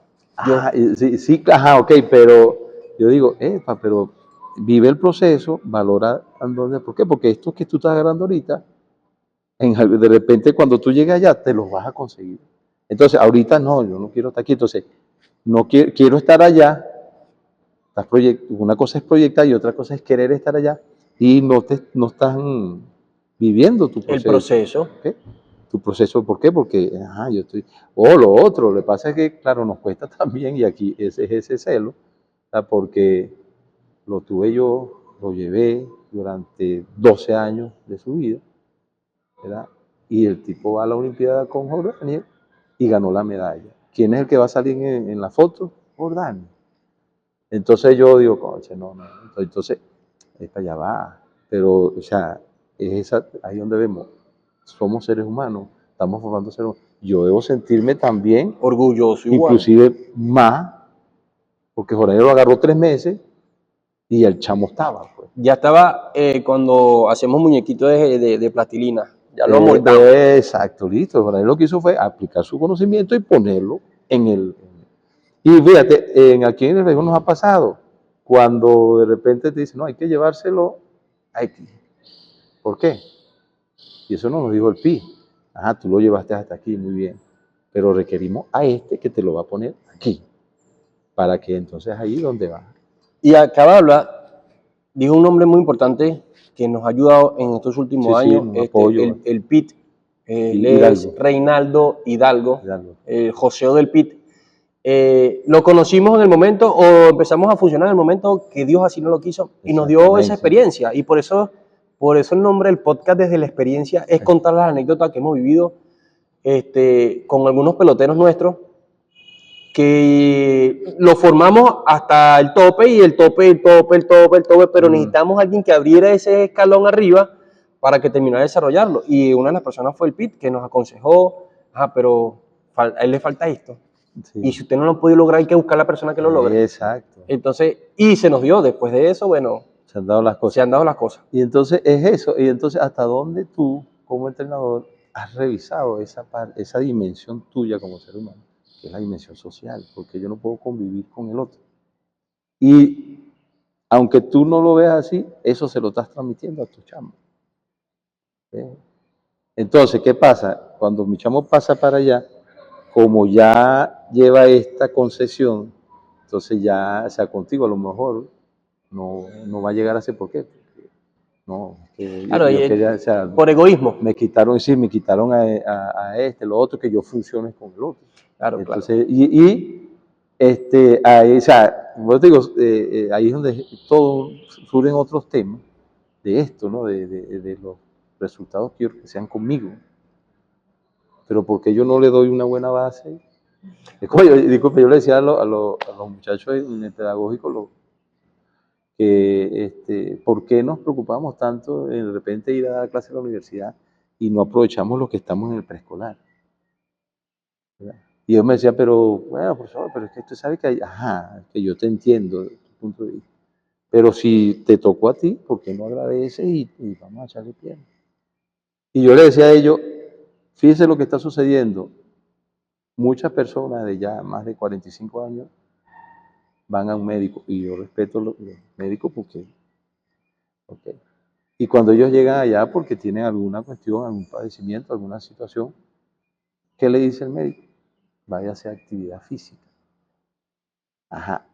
Sí, ajá, ok, pero yo digo, pero vive el proceso, valora dónde. ¿Por qué? Porque esto que tú estás agarrando ahorita, de repente cuando tú llegues allá, te los vas a conseguir. Entonces, ahorita no, yo no quiero estar aquí, entonces, no quiero estar allá. Una cosa es proyectar y otra cosa es querer estar allá y no están viviendo tu proceso. El proceso. ¿Okay? Tu proceso, ¿por qué? Porque, yo estoy... O lo otro, lo que pasa es que, claro, nos cuesta también, y aquí es ese celo, porque lo tuve yo, lo llevé durante 12 años de su vida, ¿verdad? Y el tipo va a la Olimpiada con Jordania y ganó la medalla. ¿Quién es el que va a salir en la foto? Jordania. Entonces yo digo, coche, no. Entonces, esta ya va. Pero, o sea, es ahí donde vemos, somos seres humanos, estamos formando seres humanos. Yo debo sentirme también orgulloso, inclusive más, porque Jorge lo agarró 3 meses y el chamo estaba. Pues. Ya estaba cuando hacemos muñequitos de plastilina, Ya lo amoldamos. Exacto, listo. Para él lo que hizo fue aplicar su conocimiento y ponerlo en el... Y fíjate, aquí en el Riego nos ha pasado, cuando de repente te dicen, no, hay que llevárselo aquí. ¿Por qué? Y eso no nos dijo el PI. Ajá, tú lo llevaste hasta aquí, muy bien. Pero requerimos a este que te lo va a poner aquí. Para que entonces ahí donde va. Y acaba de hablar, dijo un nombre muy importante que nos ha ayudado en estos últimos Sí, años, un apoyo. el PIT, él es Hidalgo. Reinaldo Hidalgo, Hidalgo. el joseo del PIT. Lo conocimos en el momento o empezamos a funcionar en el momento que Dios así no lo quiso y nos dio esa experiencia. Y por eso el nombre del podcast Desde la Experiencia es contar las anécdotas que hemos vivido con algunos peloteros nuestros que lo formamos hasta el tope y el tope, pero necesitamos alguien que abriera ese escalón arriba para que terminara de desarrollarlo. Y una de las personas fue el PIT, que nos aconsejó, pero a él le falta esto. Sí. Y si usted no lo puede lograr, hay que buscar a la persona que lo logre. Exacto. Entonces, y se nos dio, después de eso, bueno, se han dado las cosas. Se han dado las cosas. Y entonces es eso. Y entonces, ¿hasta dónde tú, como entrenador, has revisado esa dimensión tuya como ser humano? Que es la dimensión social, porque yo no puedo convivir con el otro. Y aunque tú no lo veas así, eso se lo estás transmitiendo a tu chamo. Entonces, ¿qué pasa? Cuando mi chamo pasa para allá, como ya lleva esta concesión, entonces ya, o sea, contigo a lo mejor no va a llegar a ser por qué. No, Claro, yo quería, o sea, por egoísmo. me quitaron a este, lo otro, que yo funcione con el otro. Claro, entonces, ahí, o sea, vos te digo, ahí es donde todos surgen otros temas de esto, ¿no? De los resultados que quiero que sean conmigo. Pero porque yo no le doy una buena base. Disculpe, yo le decía a los muchachos en el pedagógico que ¿por qué nos preocupamos tanto de repente ir a dar clase a la universidad y no aprovechamos los que estamos en el preescolar? ¿Verdad? Y ellos me decían, pero bueno, profesor, pero es que usted sabe que hay, que yo te entiendo desde tu punto de vista. Pero si te tocó a ti, ¿por qué no agradeces y vamos a echarle pie? Y yo le decía a ellos, fíjense lo que está sucediendo. Muchas personas de ya más de 45 años van a un médico, y yo respeto a los médicos porque, okay. Y cuando ellos llegan allá porque tienen alguna cuestión, algún padecimiento, alguna situación, ¿qué le dice el médico? Vaya a hacer actividad física. Ajá,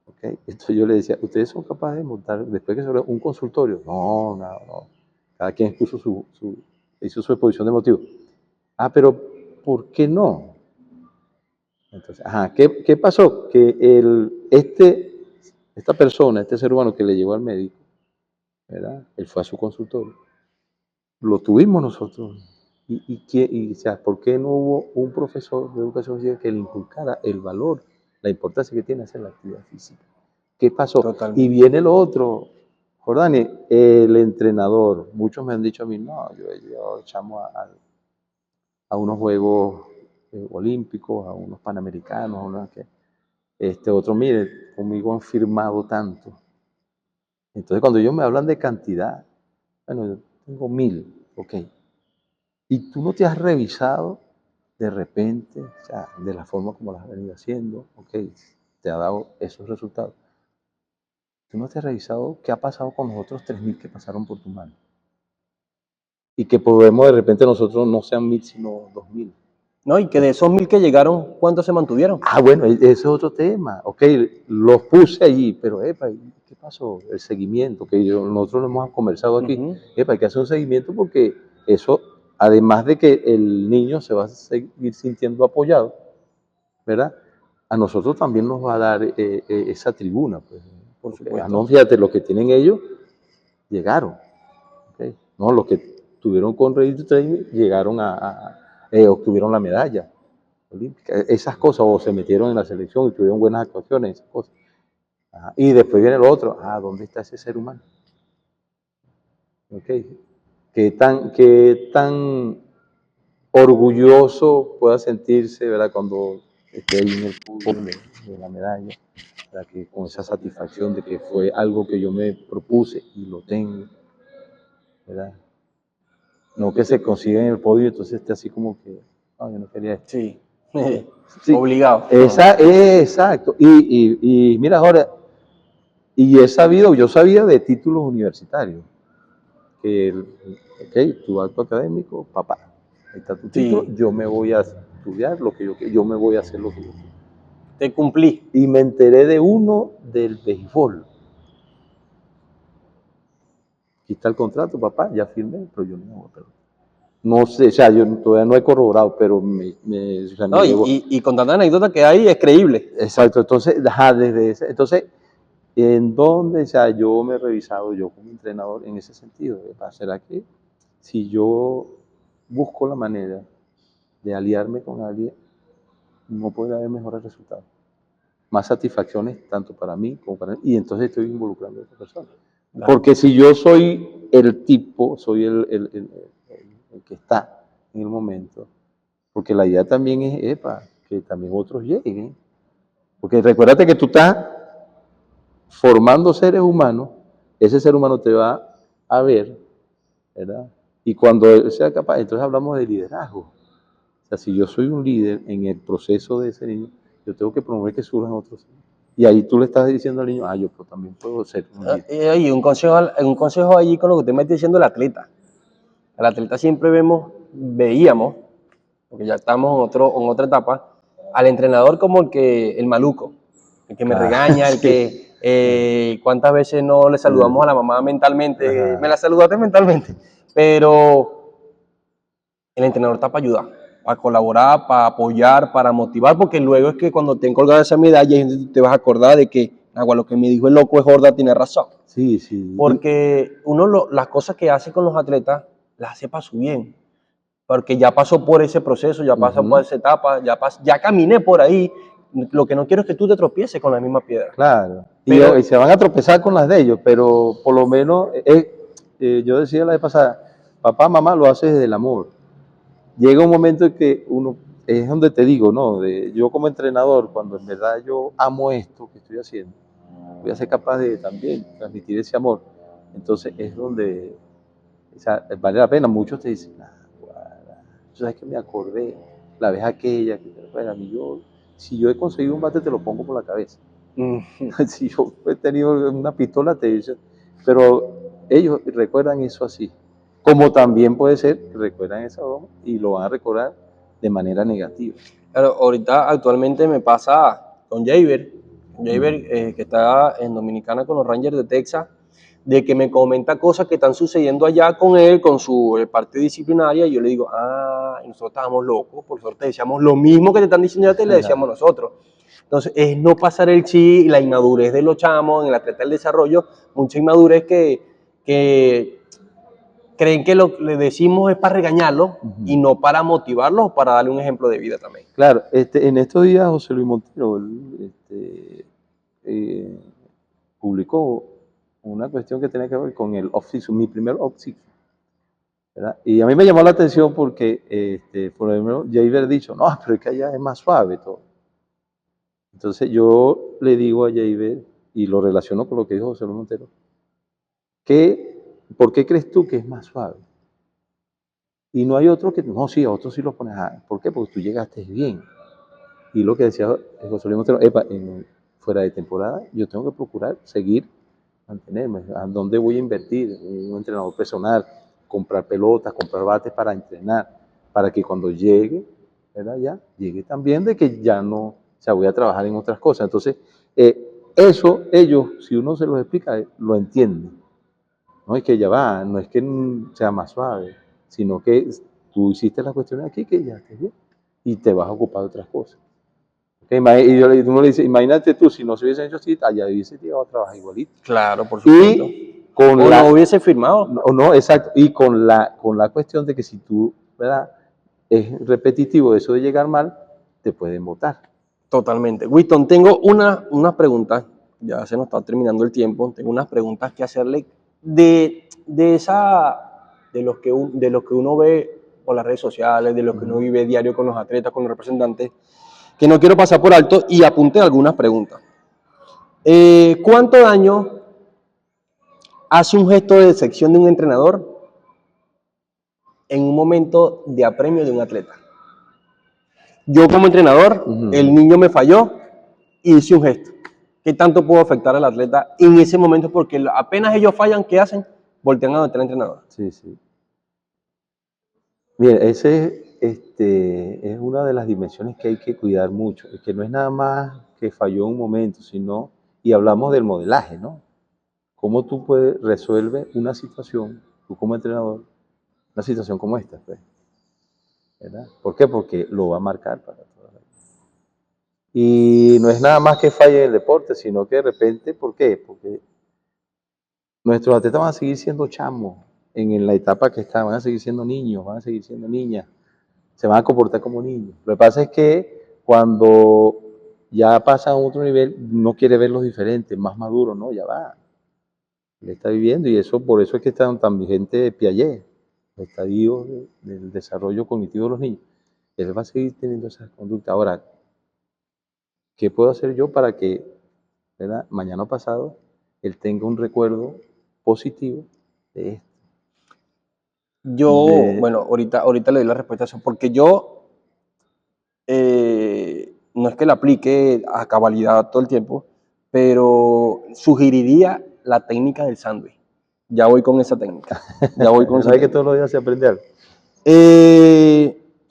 ok. Entonces yo le decía, ¿ustedes son capaces de montar, después que se un consultorio? No. Cada quien hizo su exposición de motivos. Pero ¿por qué no? Entonces, ¿qué pasó? Que esta persona, este ser humano que le llevó al médico, ¿verdad? Él fue a su consultorio. Lo tuvimos nosotros. O sea, ¿por qué no hubo un profesor de educación física que le inculcara el valor, la importancia que tiene hacer la actividad física? ¿Qué pasó? Totalmente. Y viene lo otro, Jordani, el entrenador. Muchos me han dicho a mí, no, yo echamos a unos Juegos Olímpicos, a unos Panamericanos, a unos que... otro, mire, conmigo han firmado tanto. Entonces, cuando ellos me hablan de cantidad, bueno, yo tengo 1000, ok. Y tú no te has revisado de repente, o sea, de la forma como las has venido haciendo, ok, te ha dado esos resultados. Tú no te has revisado qué ha pasado con los otros 3000 que pasaron por tu mano. Y que podemos de repente nosotros no sean 1000, sino 2000. No, y que de esos 1000 que llegaron, ¿cuántos se mantuvieron? Bueno, ese es otro tema. Ok, los puse allí, pero ¿qué pasó? El seguimiento, que nosotros lo hemos conversado aquí. Hay que hacer un seguimiento porque eso, además de que el niño se va a seguir sintiendo apoyado, ¿verdad? A nosotros también nos va a dar esa tribuna. Pues. Por supuesto. No, fíjate, los que tienen ellos llegaron. ¿Okay? No, los que tuvieron con Ready to Train llegaron obtuvieron la medalla olímpica. Esas cosas, o se metieron en la selección y tuvieron buenas actuaciones, esas cosas. Y después viene lo otro, ¿dónde está ese ser humano? Okay. ¿Qué tan orgulloso pueda sentirse, ¿verdad? Cuando esté ahí en el fútbol de la medalla, ¿verdad? Que con esa satisfacción de que fue algo que yo me propuse y lo tengo, ¿verdad? no que se consiga en el podio, entonces esté así como que, yo no quería esto. Sí. Sí, Obligado. exacto. Y mira, ahora, yo sabía de títulos universitarios, que, ok, tu acto académico, papá, ahí está tu título, Sí. yo me voy a estudiar lo que yo me voy a hacer lo que yo quiero. Te cumplí. Y me enteré de uno del béisbol. Aquí está el contrato, papá, ya firmé, pero yo no me voy a perder. No sé, o sea, yo todavía no he corroborado, pero o sea, me No, llegó. y con tanta anécdota que hay, es creíble. Exacto, entonces, desde ese, entonces, ¿en dónde? O sea, yo me he revisado yo como entrenador en ese sentido. ¿Será que si yo busco la manera de aliarme con alguien, no puede haber mejores resultados? Más satisfacciones tanto para mí como para él, y entonces estoy involucrando a esa persona. Claro. Porque si yo soy el tipo, soy el que está en el momento, porque la idea también es, que también otros lleguen. Porque recuérdate que tú estás formando seres humanos, ese ser humano te va a ver, ¿verdad? Y cuando él sea capaz, entonces hablamos de liderazgo. O sea, si yo soy un líder en el proceso de ese niño, yo tengo que promover que surjan otros. Y ahí tú le estás diciendo al niño, yo también puedo ser un líder. Y un consejo allí con lo que usted me está diciendo el atleta. Al atleta siempre veíamos, porque ya estamos en otra etapa, al entrenador como el maluco, el que me regaña, el Sí. que cuántas veces no le saludamos a la mamá mentalmente, me la saludaste mentalmente, pero el entrenador está para ayudar, para colaborar, para apoyar, para motivar, porque luego es que cuando te han colgado esa medalla te vas a acordar de que, lo que me dijo el loco es Jorda, tiene razón. Sí, sí. Porque las cosas que hace con los atletas, las hace para su bien. Porque ya pasó por ese proceso, ya pasó por esa etapa, ya caminé por ahí. Lo que no quiero es que tú te tropieces con la misma piedra. Claro. Pero, Y se van a tropezar con las de ellos, pero por lo menos, yo decía la vez pasada, papá, mamá lo hace desde el amor. Llega un momento en que uno, es donde te digo, ¿no? Yo como entrenador, cuando en verdad yo amo esto que estoy haciendo, voy a ser capaz de también transmitir ese amor. Entonces es donde, o sea, vale la pena. Muchos te dicen, ¿sabes que me acordé? La vez aquella, a mí si yo he conseguido un bate, te lo pongo por la cabeza. Si yo he tenido una pistola, te dicen, pero ellos recuerdan eso así. Como también puede ser que recuerdan esa broma y lo van a recordar de manera negativa. claro, ahorita actualmente me pasa con Javier, que está en Dominicana con los Rangers de Texas, de que me comenta cosas que están sucediendo allá con él, con su parte disciplinaria, y yo le digo, nosotros estábamos locos, por suerte decíamos lo mismo que te están diciendo a ti, le decíamos nosotros. Entonces, es no pasar el chi, la inmadurez de los chamos, en el atleta del desarrollo, mucha inmadurez que creen que lo que le decimos es para regañarlos y no para motivarlos o para darle un ejemplo de vida también. Claro, en estos días José Luis Montero publicó una cuestión que tenía que ver con el off-season, mi primer off-season. Y a mí me llamó la atención porque, por ejemplo, Javier ha dicho, no, pero es que allá es más suave todo. Entonces yo le digo a Javier, y lo relaciono con lo que dijo José Luis Montero, ¿por qué crees tú que es más suave? Y no hay otro que, no, sí, a otros sí los pones, ¿por qué? Porque tú llegaste bien. Y lo que decía José Luis Montero, fuera de temporada, yo tengo que procurar seguir, mantenerme. ¿A dónde voy a invertir? Un entrenador personal, comprar pelotas, comprar bates para entrenar, para que cuando llegue, ¿verdad? Ya, llegue también de que ya no, o sea, voy a trabajar en otras cosas. Entonces, eso ellos, si uno se los explica, lo entienden. No es que ya va, no es que sea más suave, sino que tú hiciste la cuestión aquí, que ya estés bien, y te vas a ocupar de otras cosas. Y uno le dice, imagínate tú, si no se hubiesen hecho así, allá hubiese llegado a trabajar igualito. Claro, por supuesto. Y con o no hubiese firmado. No, exacto. Y con la cuestión de que si tú, ¿verdad? Es repetitivo eso de llegar mal, te pueden votar. Totalmente. Winston, tengo unas preguntas, ya se nos está terminando el tiempo, tengo unas preguntas que hacerle de los que uno ve por las redes sociales, de lo que uno vive diario con los atletas, con los representantes, que no quiero pasar por alto y apunté algunas preguntas. ¿Cuánto daño hace un gesto de decepción de un entrenador en un momento de apremio de un atleta. Yo como entrenador, el niño me falló y hice un gesto. ¿Qué tanto puedo afectar al atleta en ese momento? Porque apenas ellos fallan, ¿qué hacen? Voltean a donde está el entrenador. Sí, sí. Mira, ese es una de las dimensiones que hay que cuidar mucho. Es que no es nada más que falló un momento, sino, y hablamos del modelaje, ¿no? Cómo tú puedes resolver una situación, tú como entrenador, una situación como esta, pues, ¿verdad? ¿Por qué? Porque lo va a marcar para toda la vida. Y no es nada más que falle en el deporte, sino que de repente, ¿por qué? Porque nuestros atletas van a seguir siendo chamos en la etapa que están, van a seguir siendo niños, van a seguir siendo niñas, se van a comportar como niños. Lo que pasa es que cuando ya pasan a otro nivel, no quiere verlos diferentes, más maduros, ¿no? Ya va. Él está viviendo y eso, por eso es que está tan vigente Piaget, los estadios del desarrollo cognitivo de los niños. Él va a seguir teniendo esas conductas. Ahora, ¿qué puedo hacer yo para que, ¿verdad? Mañana o pasado, él tenga un recuerdo positivo de esto? Bueno, ahorita le doy la respuesta a eso, porque yo no es que la aplique a cabalidad todo el tiempo, pero sugeriría la técnica del sándwich. Ya voy con esa técnica. Ya voy con esa ¿Verdad que técnica. todos los días se aprende algo?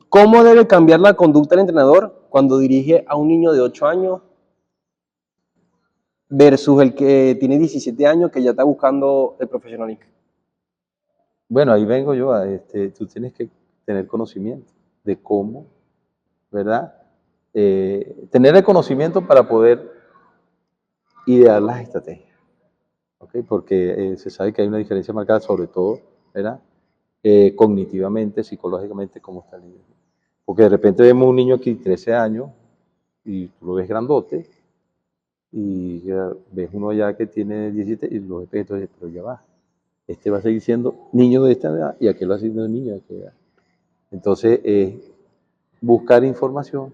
¿Cómo debe cambiar la conducta del entrenador cuando dirige a un niño de 8 años versus el que tiene 17 años que ya está buscando el profesionalismo? Bueno, ahí vengo yo, tú tienes que tener conocimiento de cómo, ¿verdad? Tener el conocimiento para poder idear las estrategias, ¿ok? Porque se sabe que hay una diferencia marcada, sobre todo, ¿verdad? Cognitivamente, psicológicamente, cómo está el niño. Porque de repente vemos un niño aquí, 13 años, y tú lo ves grandote, y ya ves uno ya que tiene 17, y lo ves pequeño, pero ya va. Este va a seguir siendo niño de esta edad, y aquel va a seguir siendo niño de esta edad. Entonces, buscar información,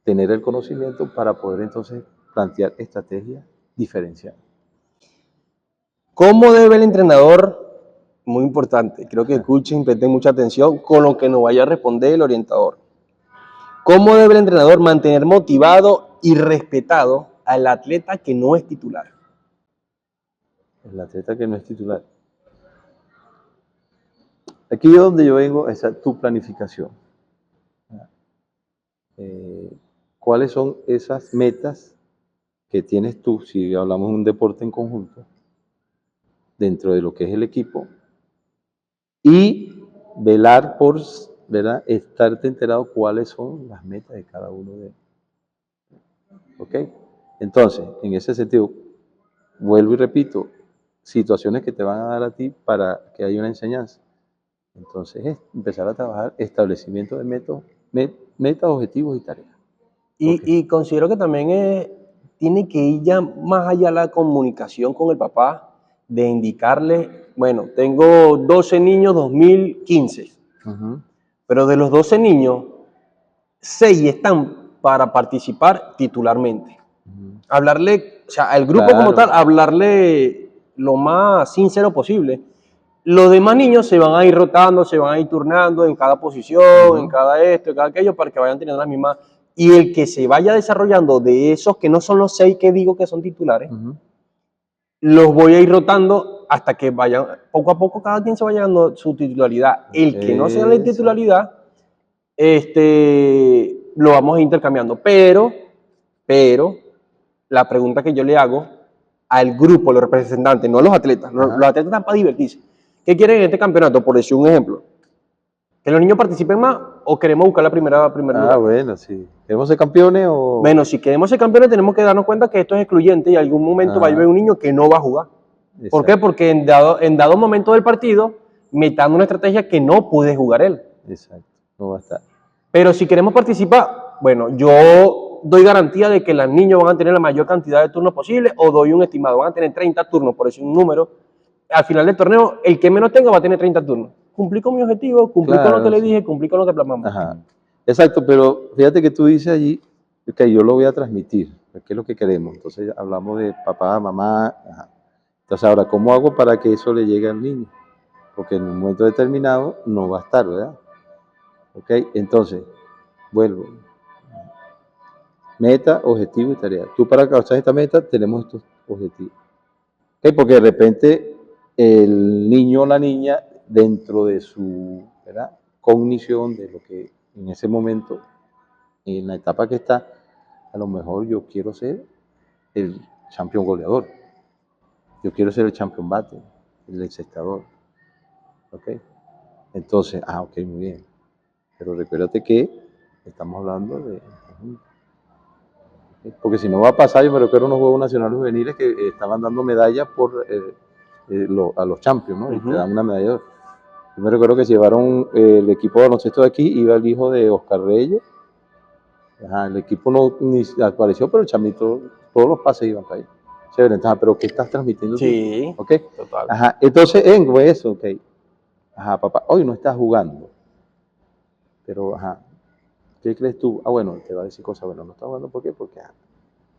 tener el conocimiento para poder entonces plantear estrategias diferenciadas. ¿Cómo debe el entrenador? Muy importante, creo que escuchen, presten mucha atención con lo que nos vaya a responder el orientador. ¿Cómo debe el entrenador mantener motivado y respetado al atleta que no es titular? El atleta que no es titular. Aquí donde yo vengo es a tu planificación. ¿Cuáles son esas metas que tienes tú, si hablamos de un deporte en conjunto, dentro de lo que es el equipo? Y velar por, ¿verdad?, estarte enterado cuáles son las metas de cada uno de ellos. ¿Ok? Entonces, en ese sentido, vuelvo y repito, situaciones que te van a dar a ti para que haya una enseñanza. Entonces, es empezar a trabajar establecimiento de metas, objetivos y tareas. Y considero que también tiene que ir ya más allá la comunicación con el papá, de indicarle, bueno, tengo 12 niños 2015, pero de los 12 niños, 6 están para participar titularmente. Hablarle, o sea, al grupo como tal, hablarle lo más sincero posible. Los demás niños se van a ir rotando, se van a ir turnando en cada posición, en cada esto, en cada aquello, para que vayan teniendo las mismas. Y el que se vaya desarrollando de esos que no son los 6 que digo que son titulares, los voy a ir rotando hasta que vayan, poco a poco cada quien se va llegando su titularidad. El que no sea la titularidad, lo vamos a ir intercambiando. Pero, la pregunta que yo le hago al grupo, los representantes, no a los atletas, los atletas están para divertirse. ¿Qué quieren en este campeonato? Por decir un ejemplo. ¿Que los niños participen más o queremos buscar la primera lugar? Bueno, sí. ¿Queremos ser campeones o...? Bueno, si queremos ser campeones tenemos que darnos cuenta que esto es excluyente y en algún momento va a haber un niño que no va a jugar. Exacto. ¿Por qué? Porque en dado momento del partido me está dando una estrategia que no puede jugar él. Exacto, no va a estar. Pero si queremos participar, bueno, yo doy garantía de que los niños van a tener la mayor cantidad de turnos posible o doy un estimado, van a tener 30 turnos, por decir un número. Al final del torneo, el que menos tenga va a tener 30 turnos. Cumplí con mi objetivo, cumplí con lo que le dije, cumplí con lo que plasmamos. Exacto, pero fíjate que tú dices allí que yo lo voy a transmitir, que es lo que queremos. Entonces hablamos de papá, mamá. Entonces ahora, ¿cómo hago para que eso le llegue al niño? porque en un momento determinado no va a estar, ¿verdad? ¿Ok? Entonces, vuelvo. Meta, objetivo y tarea. Tú para alcanzar esta meta tenemos estos objetivos. ¿Ok? Porque de repente el niño o la niña, dentro de su, ¿verdad?, cognición de lo que en ese momento, en la etapa que está, a lo mejor yo quiero ser el campeón goleador, yo quiero ser el champion bate, el encestador. ¿Ok? Entonces, ok, muy bien. Pero recuérdate que estamos hablando de... Porque si no va a pasar, yo me recuerdo unos Juegos Nacionales Juveniles que estaban dando medallas a los champions, ¿no? Y te dan una medalla. Yo me recuerdo que se llevaron el equipo de baloncesto de aquí, iba el hijo de Oscar Reyes. Ajá, el equipo no ni apareció, pero el chamito, todos los pases iban para ahí. Chévere, entonces, pero ¿qué estás transmitiendo tú? Sí, ¿Ok? total. Ajá, entonces, eso, ok. Ajá, papá, hoy no estás jugando. Pero, ajá, ¿qué crees tú? Bueno, te va a decir cosas, bueno, no estás jugando, ¿por qué? Porque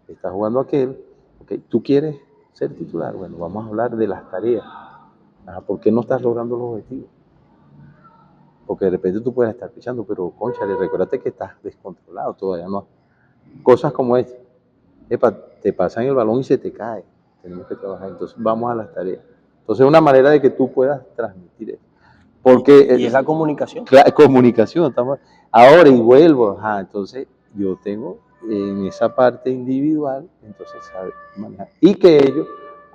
está jugando aquel, ok, tú quieres ser titular, bueno, vamos a hablar de las tareas. Ajá, ¿por qué no estás logrando los objetivos? Porque de repente tú puedes estar pichando, pero cónchale, recuérdate que estás descontrolado, todavía no. Cosas como esta, epa, te pasan el balón y se te cae, tenemos que trabajar, entonces vamos a las tareas. Entonces es una manera de que tú puedas transmitir eso. Porque Y es la comunicación. comunicación, estamos, ahora y vuelvo, ajá, entonces yo tengo en esa parte individual, entonces sabe manejar. Y que ellos,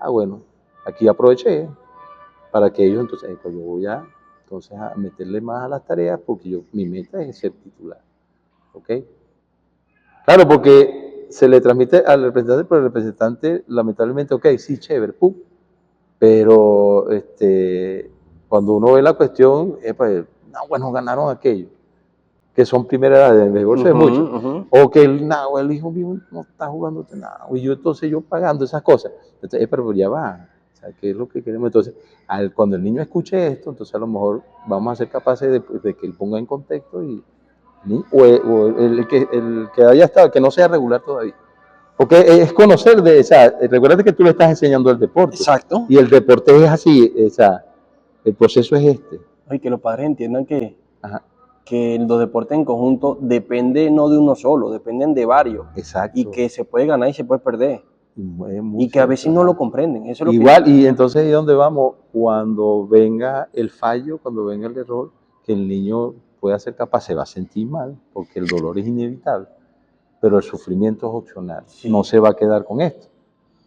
bueno, aquí aproveché para que ellos, entonces, pues yo voy entonces, a meterle más a las tareas porque mi meta es ser titular, ¿ok? Claro, porque se le transmite al representante, pero el representante, lamentablemente, ok, sí, chévere, pum, pero cuando uno ve la cuestión, pues, no, bueno, ganaron aquello, que son primeras edades, en el negocio es mucho. O que el hijo mío no está jugando nada, y yo pagando esas cosas. Entonces, pero ya va, o sea, ¿qué es lo que queremos? Entonces, cuando el niño escuche esto, entonces a lo mejor vamos a ser capaces de que él ponga en contexto o el que haya estado, que no sea regular todavía. Porque es conocer o sea, recuerda que tú le estás enseñando el deporte. Exacto. Y el deporte es así, o sea, el proceso es este. Y que los padres entiendan Ajá. que los deportes en conjunto dependen no de uno solo, dependen de varios. Exacto. Y que se puede ganar y se puede perder. Y que a veces no lo comprenden. Eso es igual, y entonces ¿y dónde vamos? Cuando venga el fallo, cuando venga el error, que el niño pueda ser capaz, se va a sentir mal, porque el dolor es inevitable, pero el sufrimiento es opcional, Sí. no se va a quedar con esto.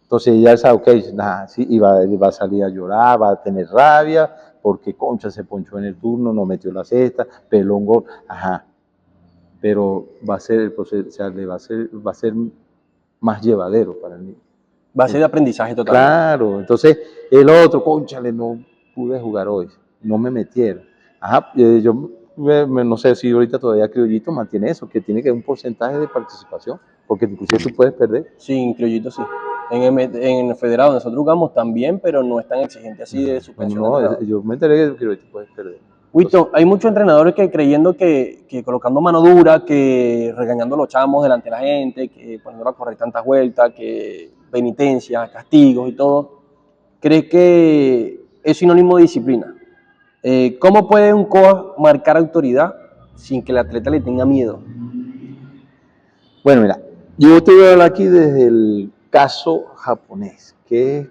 Entonces ya sabe, ok, nada, sí, y va a salir a llorar, va a tener rabia, porque concha se ponchó en el turno, no metió la cesta, pelón gol, ajá. Pero va a ser el proceso, o sea, va a ser más llevadero para el niño. Va a ser de aprendizaje total. Claro, entonces el otro, conchale, no pude jugar hoy, no me metieron. Ajá, yo no sé si ahorita todavía Criollito mantiene eso, que tiene que un porcentaje de participación, porque inclusive tú puedes perder. Sí, en Criollito sí. En el federado nosotros jugamos también, pero no es tan exigente así de suspensión. No, yo me enteré que Criollito puedes perder. Winston, hay muchos entrenadores que creyendo que colocando mano dura, que regañando a los chamos delante de la gente, que poniendo a correr tantas vueltas, que penitencias, castigos y todo, cree que es sinónimo de disciplina. ¿Cómo puede un coach marcar autoridad sin que el atleta le tenga miedo? Bueno, mira, yo te voy a hablar aquí desde el caso japonés, que es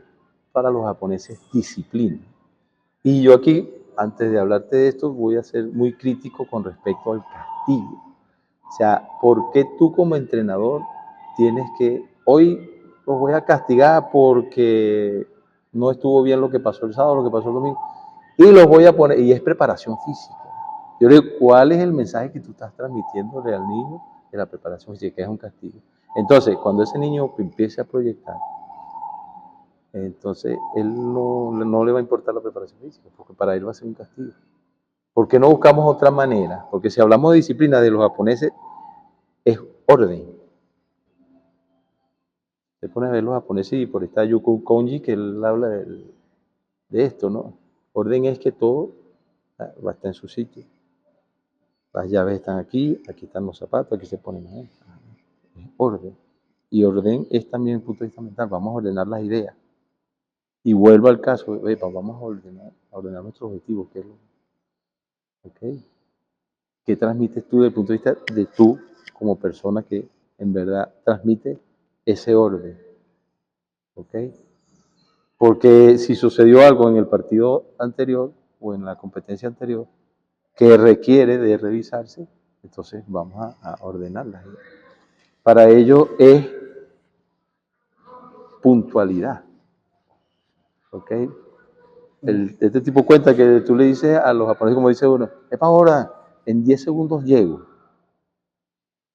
para los japoneses disciplina. Y yo aquí, antes de hablarte de esto, voy a ser muy crítico con respecto al castigo. O sea, ¿por qué tú como entrenador tienes que, hoy los voy a castigar porque no estuvo bien lo que pasó el sábado, lo que pasó el domingo, y los voy a poner, y es preparación física? Yo le digo, ¿cuál es el mensaje que tú estás transmitiéndole al niño de la preparación física? Que es un castigo. Entonces, cuando ese niño empiece a proyectar, entonces él no le va a importar la preparación física, porque para él va a ser un castigo. ¿Por qué no buscamos otra manera? Porque si hablamos de disciplina de los japoneses, es orden. Se pone a ver los japoneses y por esta Yuko Konji, que él habla de esto, ¿no? Orden es que todo va a estar en su sitio. Las llaves están aquí, aquí están los zapatos, aquí se ponen ahí. Es orden. Y orden es también el punto de vista mental. Vamos a ordenar las ideas. y vuelvo al caso, epa, vamos a ordenar nuestros objetivos, ¿qué es ok? ¿Qué transmites tú desde el punto de vista de tú como persona que en verdad transmite ese orden? ¿Ok? Porque si sucedió algo en el partido anterior o en la competencia anterior que requiere de revisarse, entonces vamos a ordenarlas. Para ello es puntualidad. ¿Ok? Este tipo cuenta que tú le dices a los japoneses, como dice uno, es para ahora, en 10 segundos llego.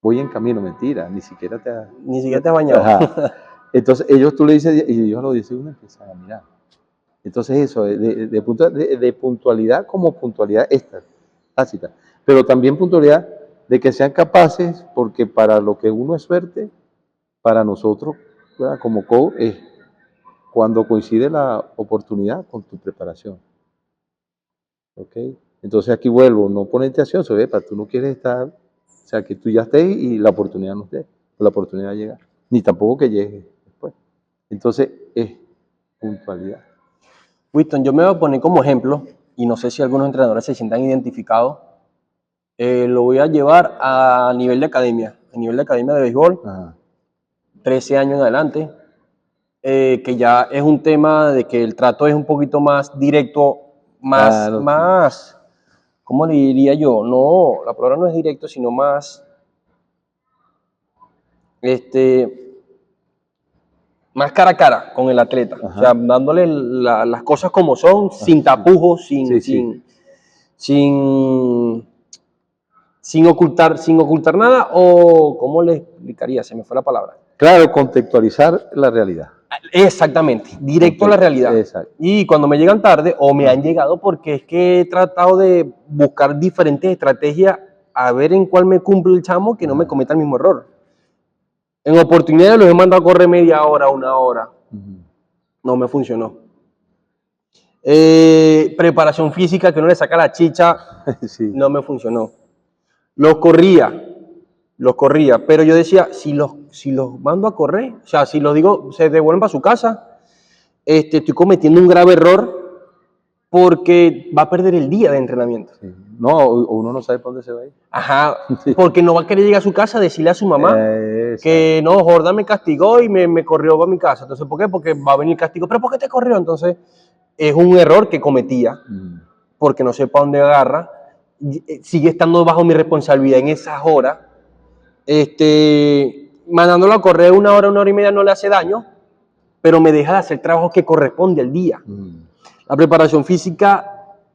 Voy en camino, mentira, ni siquiera te has... Ni siquiera te has bañado. Ajá. Entonces ellos, tú le dices, y ellos a los 10 segundos empiezan a mirar. Entonces eso, de puntualidad como puntualidad esta, tácita, pero también puntualidad de que sean capaces, porque para lo que uno es suerte, para nosotros, ¿verdad? Como coach, es cuando coincide la oportunidad con tu preparación. ¿Ok? Entonces aquí vuelvo, no ponerte ansioso, para tú no quieres estar, o sea, que tú ya estés y la oportunidad no esté, la oportunidad llega, ni tampoco que llegue después. Entonces es puntualidad. Winston, yo me voy a poner como ejemplo, y no sé si algunos entrenadores se sientan identificados, lo voy a llevar a nivel de academia de béisbol, Ajá. 13 años en adelante, que ya es un tema de que el trato es un poquito más directo, Claro, más, ¿cómo le diría yo? No, la palabra no es directo, sino más, más cara a cara con el atleta. ajá. O sea, dándole las cosas como son, sin Sí. tapujos, Sí, sí. sin ocultar nada, o ¿cómo le explicaría? Se me fue la palabra. Claro, contextualizar la realidad. Exactamente, directo a la realidad. Exacto. Y cuando me llegan tarde, o me Ah. han llegado, porque es que he tratado de buscar diferentes estrategias a ver en cuál me cumple el chamo, que no me cometa el mismo error. En oportunidades los he mandado a correr media hora, una hora. No me funcionó. Preparación física, que no le saca la chicha, Sí. no me funcionó. Los corría, pero yo decía, si los mando a correr, o sea, si los digo, se devuelven para su casa, estoy cometiendo un grave error porque va a perder el día de entrenamiento. Sí. No, uno no sabe para dónde se va a ir. Ajá, porque no va a querer llegar a su casa a decirle a su mamá Exacto. que no, Jordan me castigó y me corrió para mi casa. Entonces, ¿por qué? Porque va a venir el castigo. ¿Pero por qué te corrió? Entonces, es un error que cometía porque no sé para dónde agarra. Sigue estando bajo mi responsabilidad en esas horas. Mandándolo a correr una hora y media no le hace daño, pero me deja de hacer trabajo que corresponde al día. La preparación física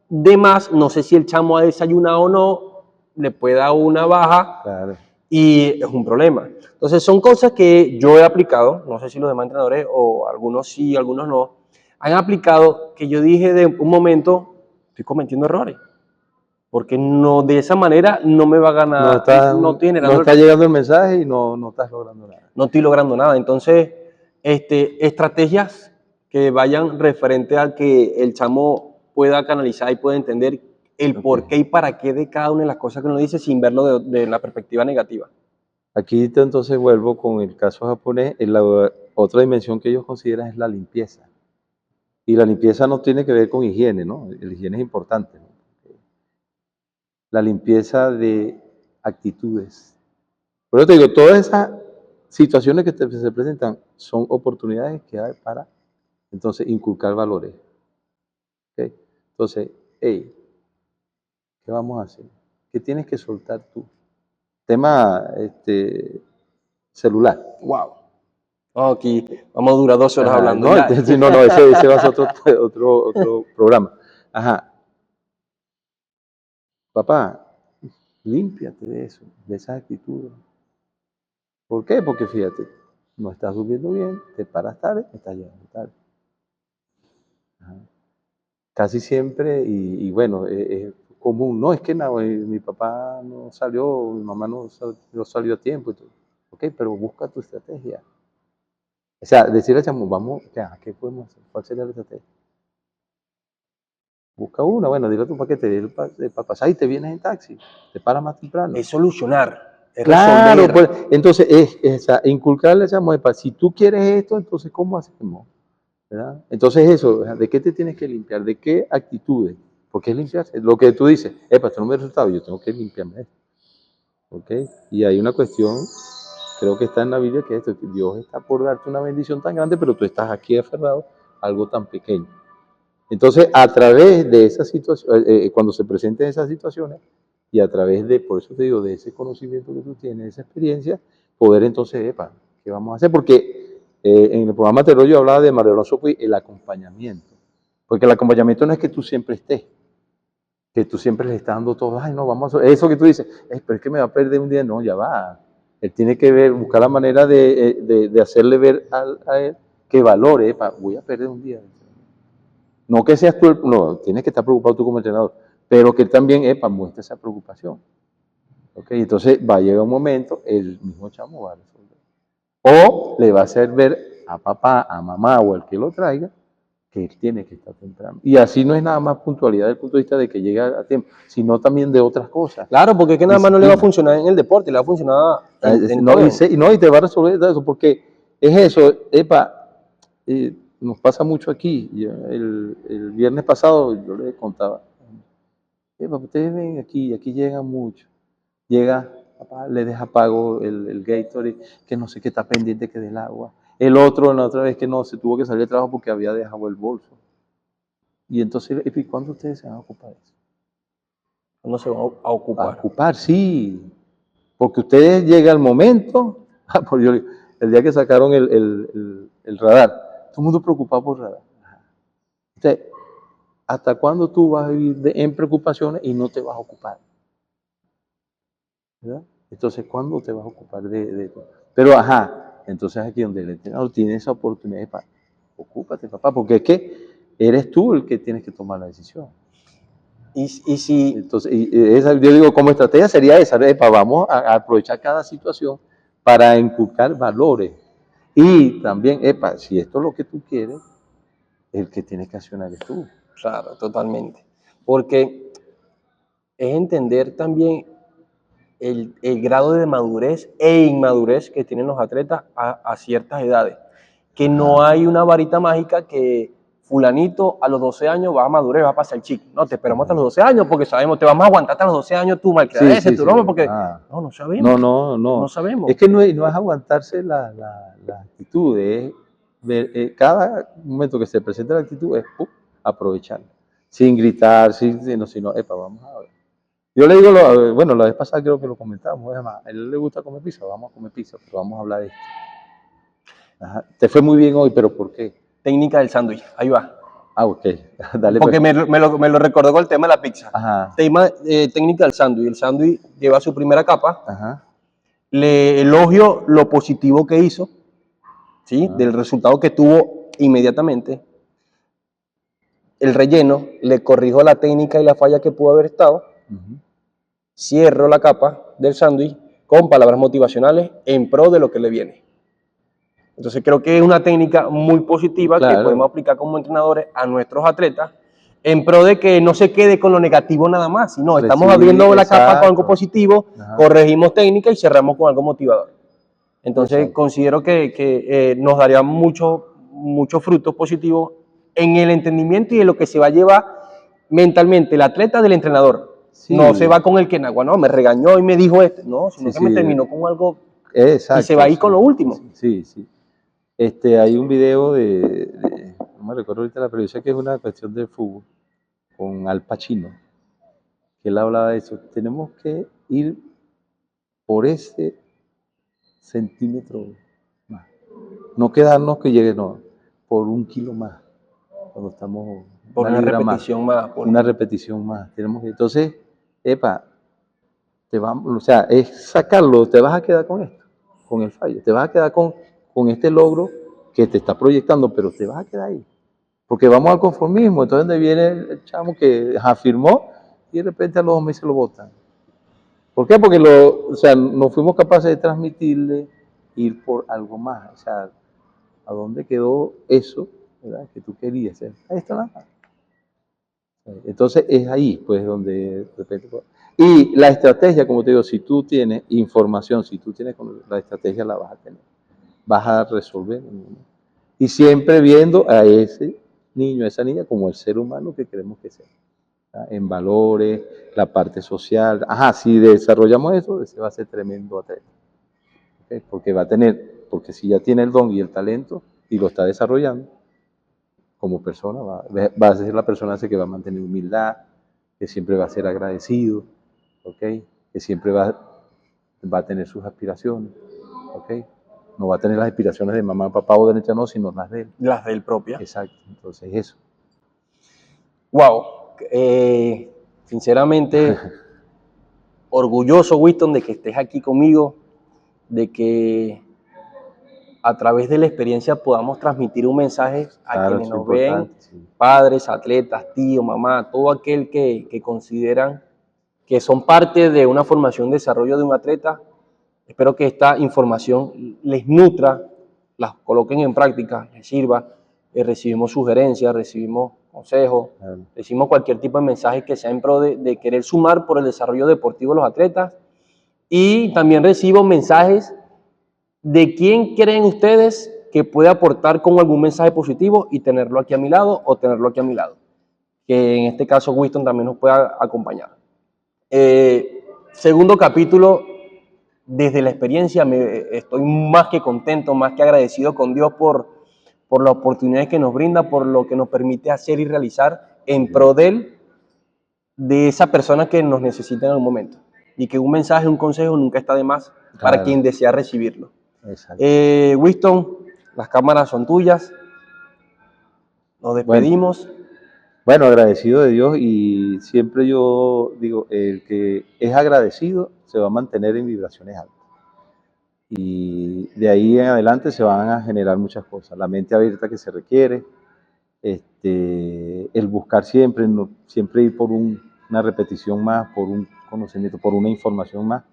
de más, no sé si el chamo ha desayunado o no, le puede dar una baja. Claro. Y es un problema. Entonces son cosas que yo he aplicado, no sé si los demás entrenadores o algunos sí, algunos no, han aplicado que yo dije de un momento, estoy cometiendo errores. Porque no, de esa manera no me va a ganar, no está llegando el mensaje y no estás logrando nada. no estoy logrando nada. Entonces, estrategias que vayan referente a que el chamo pueda canalizar y pueda entender el por qué y para qué de cada una de las cosas que uno dice sin verlo de la perspectiva negativa. Aquí entonces vuelvo con el caso japonés. La otra dimensión que ellos consideran es la limpieza. Y la limpieza no tiene que ver con higiene, ¿no? La higiene es importante, ¿no? La limpieza de actitudes. Por eso te digo, todas esas situaciones que se presentan son oportunidades que hay para, entonces, inculcar valores. ¿Okay? Entonces, hey, ¿qué vamos a hacer? ¿Qué tienes que soltar tú? Tema celular. Wow. Oh, aquí vamos a durar 2 horas Ajá, hablando. no, Ya. ese va a ser otro programa. Ajá. Papá, límpiate de eso, de esas actitudes. ¿Por qué? Porque fíjate, no estás durmiendo bien, te paras tarde, estás llegando tarde. Ajá. Casi siempre, y bueno, es común, no, es que no, mi papá no salió, mi mamá no salió a tiempo. Ok, pero busca tu estrategia. O sea, decirle al chamo, vamos, ¿qué podemos hacer? ¿Cuál sería la estrategia? Busca una, bueno, dile a tu paquete para pasar y te vienes en taxi, te paras más temprano. Es solucionar, es Claro, resolver. pues, entonces inculcarle a esa mujer, si tú quieres esto, entonces ¿cómo hacemos? ¿verdad? Entonces eso, ¿de qué te tienes que limpiar? ¿De qué actitudes? ¿Por qué limpiarse? Lo que tú dices, esto no me da resultado, yo tengo que limpiarme de esto. ¿Ok? Y hay una cuestión, creo que está en la Biblia, que es esto, que Dios está por darte una bendición tan grande, pero tú estás aquí aferrado a algo tan pequeño. Entonces, a través de esa situación, cuando se presenten esas situaciones, y a través de, por eso te digo, de ese conocimiento que tú tienes, esa experiencia, poder entonces, ¿qué vamos a hacer? Porque en el programa anterior yo hablaba de Mario Alonso Puig, el acompañamiento. Porque el acompañamiento no es que tú siempre estés, que tú siempre le estás dando todo, ay, no, vamos a hacer, eso que tú dices, pero es que me va a perder un día, no, ya va. Él tiene que ver, buscar la manera de hacerle ver a él que valore, voy a perder un día. No que seas tú, no, tienes que estar preocupado tú como entrenador, pero que él también, muestra esa preocupación. ¿Ok? Entonces va a llegar un momento, el mismo chamo va a resolver. O le va a hacer ver a papá, a mamá o al que lo traiga, que él tiene que estar temprano. Y así no es nada más puntualidad desde el punto de vista de que llega a tiempo, sino también de otras cosas. Claro, porque es que nada más no le va a funcionar en el deporte, le va a funcionar en todo. Y te va a resolver eso, porque es eso, nos pasa mucho aquí. El viernes pasado yo le contaba, ustedes ven aquí, aquí llegan mucho. Llega, papá, le deja pago el Gatorade, que no sé qué está pendiente que del agua. El otro, la otra vez que no, se tuvo que salir de trabajo porque había dejado el bolso. Y entonces, ¿y cuándo ustedes se van a ocupar de eso? ¿Cuándo se van a A ocupar? ocupar, sí. Porque ustedes llega el momento, el día que sacaron el radar, todo el mundo preocupado por radar. Entonces, ¿hasta cuándo tú vas a vivir en preocupaciones y no te vas a ocupar? ¿Verdad? Entonces, ¿cuándo te vas a ocupar de eso? Pero, entonces aquí donde el entrenador tiene esa oportunidad, ocúpate, papá, porque es que eres tú el que tienes que tomar la decisión. Y si... Entonces, yo digo, como estrategia sería esa, vamos a aprovechar cada situación para inculcar valores. Y también, si esto es lo que tú quieres, el que tienes que accionar es tú. Claro, totalmente. Porque es entender también el grado de madurez e inmadurez que tienen los atletas a ciertas edades. Que no hay una varita mágica que fulanito a los 12 años va a madurar y va a pasar el chico. No, te esperamos hasta los 12 años porque sabemos, te vamos a aguantar hasta los 12 años tú, malcriadez, tu broma, porque no sabemos. No sabemos. Es que no es aguantarse la actitud, es ver, cada momento que se presenta la actitud es aprovecharla. Sin gritar, sino, vamos a ver. Yo le digo, bueno, la vez pasada creo que lo comentamos, además, a él le gusta comer pizza, vamos a comer pizza, pero vamos a hablar de esto. Te fue muy bien hoy, pero ¿por qué? Técnica del sándwich, ahí va. Ok, dale. Porque me lo recordó con el tema de la pizza. Técnica del sándwich. El sándwich lleva su primera capa. Le elogio lo positivo que hizo, ¿sí? Del resultado que tuvo inmediatamente. El relleno, le corrijo la técnica y la falla que pudo haber estado. Cierro la capa del sándwich con palabras motivacionales en pro de lo que le viene. Entonces creo que es una técnica muy positiva que podemos aplicar como entrenadores a nuestros atletas en pro de que no se quede con lo negativo nada más, sino estamos abriendo la capa con algo positivo, corregimos técnica y cerramos con algo motivador. Entonces considero que nos daría muchos frutos positivos en el entendimiento y en lo que se va a llevar mentalmente el atleta del entrenador. Sí. No se va con el que no, me regañó y me dijo esto, no, sino que me terminó con algo y se va a ir con lo último. Sí. Hay un video no me recuerdo ahorita pero yo sé que es una cuestión de fútbol, con Al Pacino, que él hablaba de eso. Tenemos que ir por ese centímetro más. No quedarnos que llegue, por 1 kilo más. Cuando estamos... Por una repetición más. Una repetición más. Tenemos que, entonces, es sacarlo, te vas a quedar con esto, con el fallo, te vas a quedar con este logro que te está proyectando, pero te vas a quedar ahí. Porque vamos al conformismo, entonces donde viene el chamo que afirmó y de repente a los 2 meses lo botan. ¿Por qué? Porque no fuimos capaces de transmitirle, ir por algo más. O sea, ¿a dónde quedó eso, verdad, que tú querías? Ahí está nada más. Entonces es ahí, pues, donde de repente... Y la estrategia, como te digo, si tú tienes información, si tú tienes la estrategia, la vas a tener. Vas a resolver. Y siempre viendo a ese niño, a esa niña, como el ser humano que queremos que sea. ¿Ah? En valores, la parte social. Ajá, si desarrollamos eso, ese va a ser tremendo atleta. ¿Okay? Porque si ya tiene el don y el talento y lo está desarrollando, como persona, va a ser la persona que va a mantener humildad, que siempre va a ser agradecido, ¿okay? Que siempre va a tener sus aspiraciones, ¿okay? No va a tener las aspiraciones de mamá, papá o de no, sino las de él. Las de él propia. Exacto, entonces eso. Wow. Sinceramente, orgulloso, Winston, de que estés aquí conmigo, de que a través de la experiencia podamos transmitir un mensaje a Claro, quienes eso es nos ven, importante, sí. padres, atletas, tío, mamá, todo aquel que consideran que son parte de una formación y desarrollo de un atleta. Espero que esta información les nutra, las coloquen en práctica, les sirva. Recibimos sugerencias, recibimos consejos, Claro. recibimos cualquier tipo de mensaje que sea en pro de querer sumar por el desarrollo deportivo de los atletas. Y también recibo mensajes de quién creen ustedes que puede aportar con algún mensaje positivo y tenerlo aquí a mi lado o tenerlo aquí a mi lado. Que en este caso Winston también nos pueda acompañar. Segundo capítulo, desde la experiencia, estoy más que contento, más que agradecido con Dios por la oportunidad que nos brinda, por lo que nos permite hacer y realizar en pro de esa persona que nos necesita en el momento. Y que un mensaje, un consejo nunca está de más para Claro. quien desea recibirlo. Exacto. Winston, las cámaras son tuyas. Nos despedimos. Bueno, agradecido de Dios y siempre yo digo, el que es agradecido se va a mantener en vibraciones altas. Y de ahí en adelante se van a generar muchas cosas. La mente abierta que se requiere, el buscar siempre, siempre ir por una repetición más, por un conocimiento, por una información más.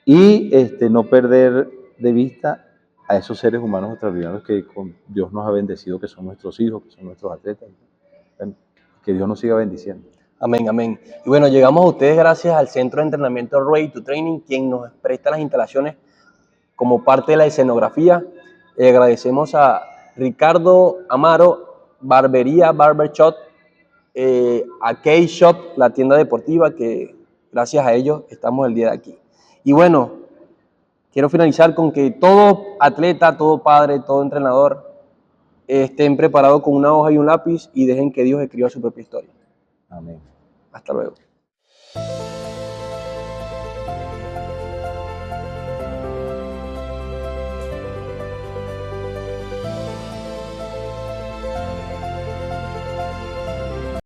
Y no perder de vista a esos seres humanos extraordinarios que con Dios nos ha bendecido, que son nuestros hijos, que son nuestros atletas. Bueno, que Dios nos siga bendiciendo. Amén, amén. Y bueno, llegamos a ustedes gracias al Centro de Entrenamiento Ready to Training, quien nos presta las instalaciones como parte de la escenografía. Agradecemos a Ricardo Amaro, Barbería, Barbershop, a K-Shop, la tienda deportiva, que gracias a ellos estamos el día de aquí. Y bueno, quiero finalizar con que todo atleta, todo padre, todo entrenador estén preparados con una hoja y un lápiz y dejen que Dios escriba su propia historia. Amén. Hasta luego.